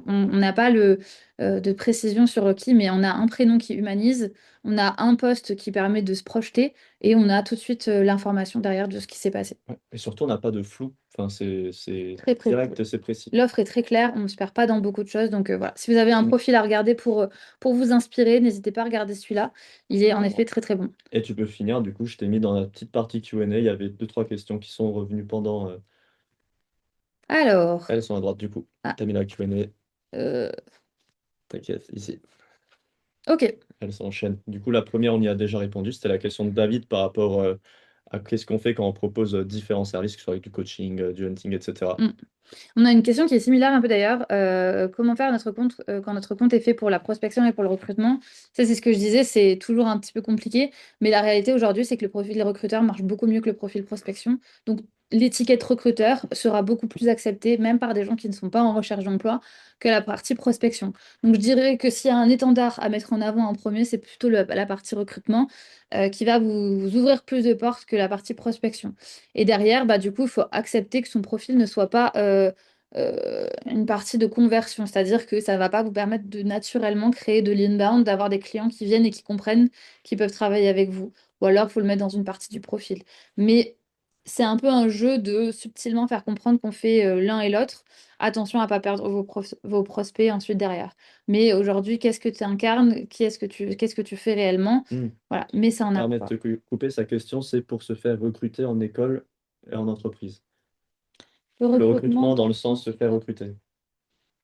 on n'a pas de précision sur qui, mais on a un prénom qui humanise, on a un poste qui permet de se projeter et on a tout de suite l'information derrière de ce qui s'est passé. Ouais. Et surtout, on n'a pas de flou. Enfin, c'est Très précis. direct et c'est précis. L'offre est très claire, on ne se perd pas dans beaucoup de choses. Donc voilà, si vous avez un Mm. profil à regarder pour vous inspirer, n'hésitez pas à regarder celui-là. Il est en effet Clairement. très très bon. Et tu peux finir, du coup, je t'ai mis dans la petite partie Q&A, il y avait deux, trois questions qui sont revenues pendant. Alors, Elles sont à droite, du coup. ah, T'as mis la Q&A, euh, t'inquiète, ici. ok. Elles s'enchaînent. Du coup, la première, on y a déjà répondu. C'était la question de David par rapport à qu'est-ce qu'on fait quand on propose différents services, que ce soit avec du coaching, du hunting, etc. Mm. On a une question qui est similaire un peu d'ailleurs. Comment faire notre compte quand notre compte est fait pour la prospection et pour le recrutement? Ça, c'est ce que je disais, c'est toujours un petit peu compliqué. Mais la réalité aujourd'hui, c'est que le profil recruteur marche beaucoup mieux que le profil prospection. Donc, l'étiquette recruteur sera beaucoup plus acceptée, même par des gens qui ne sont pas en recherche d'emploi, que la partie prospection. Donc, je dirais que s'il y a un étendard à mettre en avant en premier, c'est plutôt la partie recrutement qui va vous ouvrir plus de portes que la partie prospection. Et derrière, bah, du coup, il faut accepter que son profil ne soit pas une partie de conversion, c'est-à-dire que ça ne va pas vous permettre de naturellement créer de l'inbound, d'avoir des clients qui viennent et qui comprennent qu'ils peuvent travailler avec vous. Ou alors, il faut le mettre dans une partie du profil. Mais c'est un peu un jeu de subtilement faire comprendre qu'on fait l'un et l'autre. Attention à ne pas perdre vos prospects ensuite derrière. Mais aujourd'hui, qu'est-ce que tu incarnes? Qu'est-ce que tu fais réellement? Hmm. Voilà, mets ça en avant, Permet de quoi. te couper, sa question, c'est pour se faire recruter en école et en entreprise. Le Le recrutement recrutement dans dans le le sens sens. se faire recruter.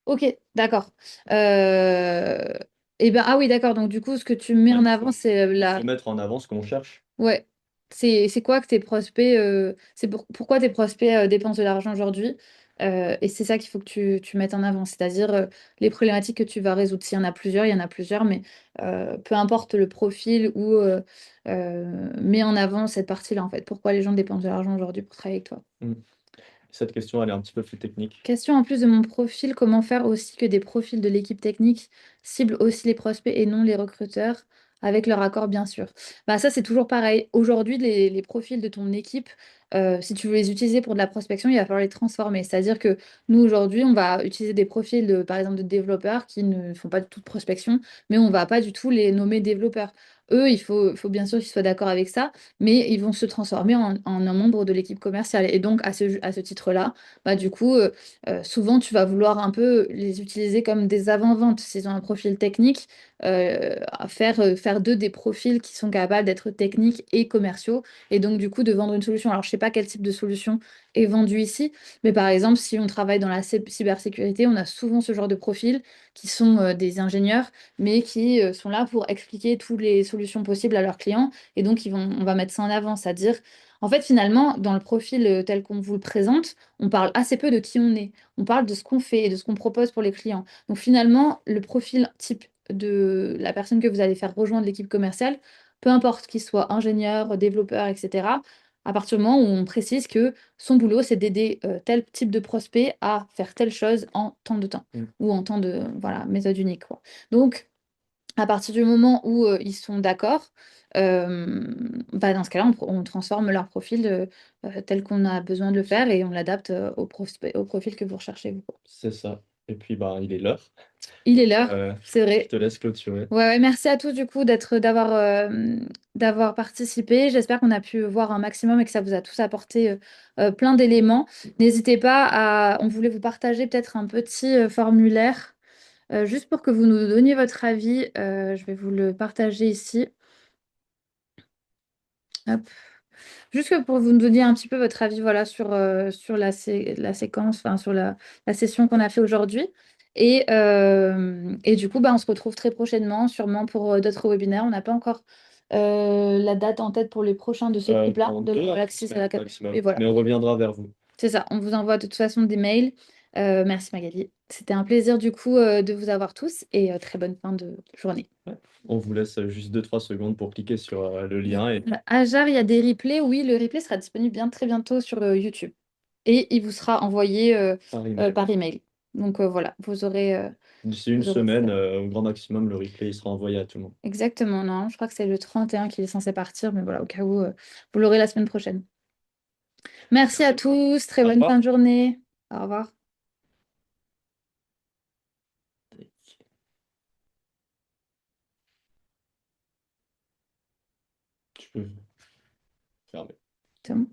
Ok, d'accord. Euh... Et ben, ah oui, d'accord. Donc, du coup, ce que tu mets Ouais, en avant, c'est il faut la. mettre en avant ce qu'on cherche. Ouais. C'est quoi que tes prospects. C'est pourquoi tes prospects dépensent de l'argent aujourd'hui. Et c'est ça qu'il faut que tu mettes en avant. C'est-à-dire les problématiques que tu vas résoudre. S'il y en a plusieurs, il y en a plusieurs, mais peu importe le profil ou mets en avant cette partie-là, en fait. Pourquoi les gens dépensent de l'argent aujourd'hui pour travailler avec toi? Hmm. Cette question, elle est un petit peu plus technique. Question en plus de mon profil, comment faire aussi que des profils de l'équipe technique ciblent aussi les prospects et non les recruteurs, avec leur accord bien sûr. Bah, ça c'est toujours pareil. Aujourd'hui, les profils de ton équipe, si tu veux les utiliser pour de la prospection, il va falloir les transformer. C'est-à-dire que nous aujourd'hui, on va utiliser des profils par exemple de développeurs qui ne font pas du tout de prospection, mais on va pas du tout les nommer développeurs. Eux, il faut bien sûr qu'ils soient d'accord avec ça, mais ils vont se transformer en un membre de l'équipe commerciale. Et donc, à ce titre-là, bah, du coup, souvent, tu vas vouloir un peu les utiliser comme des avant-ventes. S'ils ont un profil technique, faire d'eux des profils qui sont capables d'être techniques et commerciaux, et donc du coup de vendre une solution. Alors, je sais pas quel type de solution est vendu ici, mais par exemple, si on travaille dans la cybersécurité, on a souvent ce genre de profils qui sont des ingénieurs, mais qui sont là pour expliquer toutes les solutions possibles à leurs clients, et donc on va mettre ça en avant, c'est-à-dire, en fait, finalement, dans le profil tel qu'on vous le présente, on parle assez peu de qui on est. On parle de ce qu'on fait et de ce qu'on propose pour les clients. Donc finalement, le profil type de la personne que vous allez faire rejoindre l'équipe commerciale, peu importe qu'il soit ingénieur, développeur, etc., à partir du moment où on précise que son boulot, c'est d'aider tel type de prospect à faire telle chose en tant de temps Mm. ou en temps de voilà, méthode unique, quoi. Donc, à partir du moment où ils sont d'accord, bah, dans ce cas-là, on transforme leur profil tel qu'on a besoin de le faire et on l'adapte au profil que vous recherchez, vous. C'est ça. Et puis, bah, il est l'heure. Il est l'heure, Euh, c'est je vrai. te laisse clôturer. Ouais, ouais, merci à tous du coup d'avoir participé. J'espère qu'on a pu voir un maximum et que ça vous a tous apporté plein d'éléments. N'hésitez pas à, on voulait vous partager peut-être un petit formulaire juste pour que vous nous donniez votre avis. Je vais vous le partager ici. Hop. Juste que pour vous nous donner un petit peu votre avis voilà, sur la séquence, enfin sur la session qu'on a fait aujourd'hui. Et du coup, bah, on se retrouve très prochainement, sûrement pour d'autres webinaires. On n'a pas encore la date en tête pour les prochains de ce type-là, Dans de la 2 à 3 Galaxy à semaines la Cap. Et maximum. voilà, Mais on reviendra vers vous. c'est ça. On vous envoie de toute façon des mails. Merci Magali. C'était un plaisir du coup de vous avoir tous et très bonne fin de journée. Ouais. On vous laisse juste 2 3 secondes pour cliquer sur le lien et Ajar, il y a des replays. Oui, le replay sera disponible bien très bientôt sur YouTube. Et il vous sera envoyé par email. par email. Donc voilà, D'ici une vous aurez semaine, ça. au grand maximum, le replay il sera envoyé à tout le monde. Exactement, non. Je crois que c'est le 31 qui est censé partir, mais voilà, au cas où, vous l'aurez la semaine prochaine. Merci à tous, très Au bonne revoir. fin de journée. Au revoir. Tu peux fermer. C'est bon.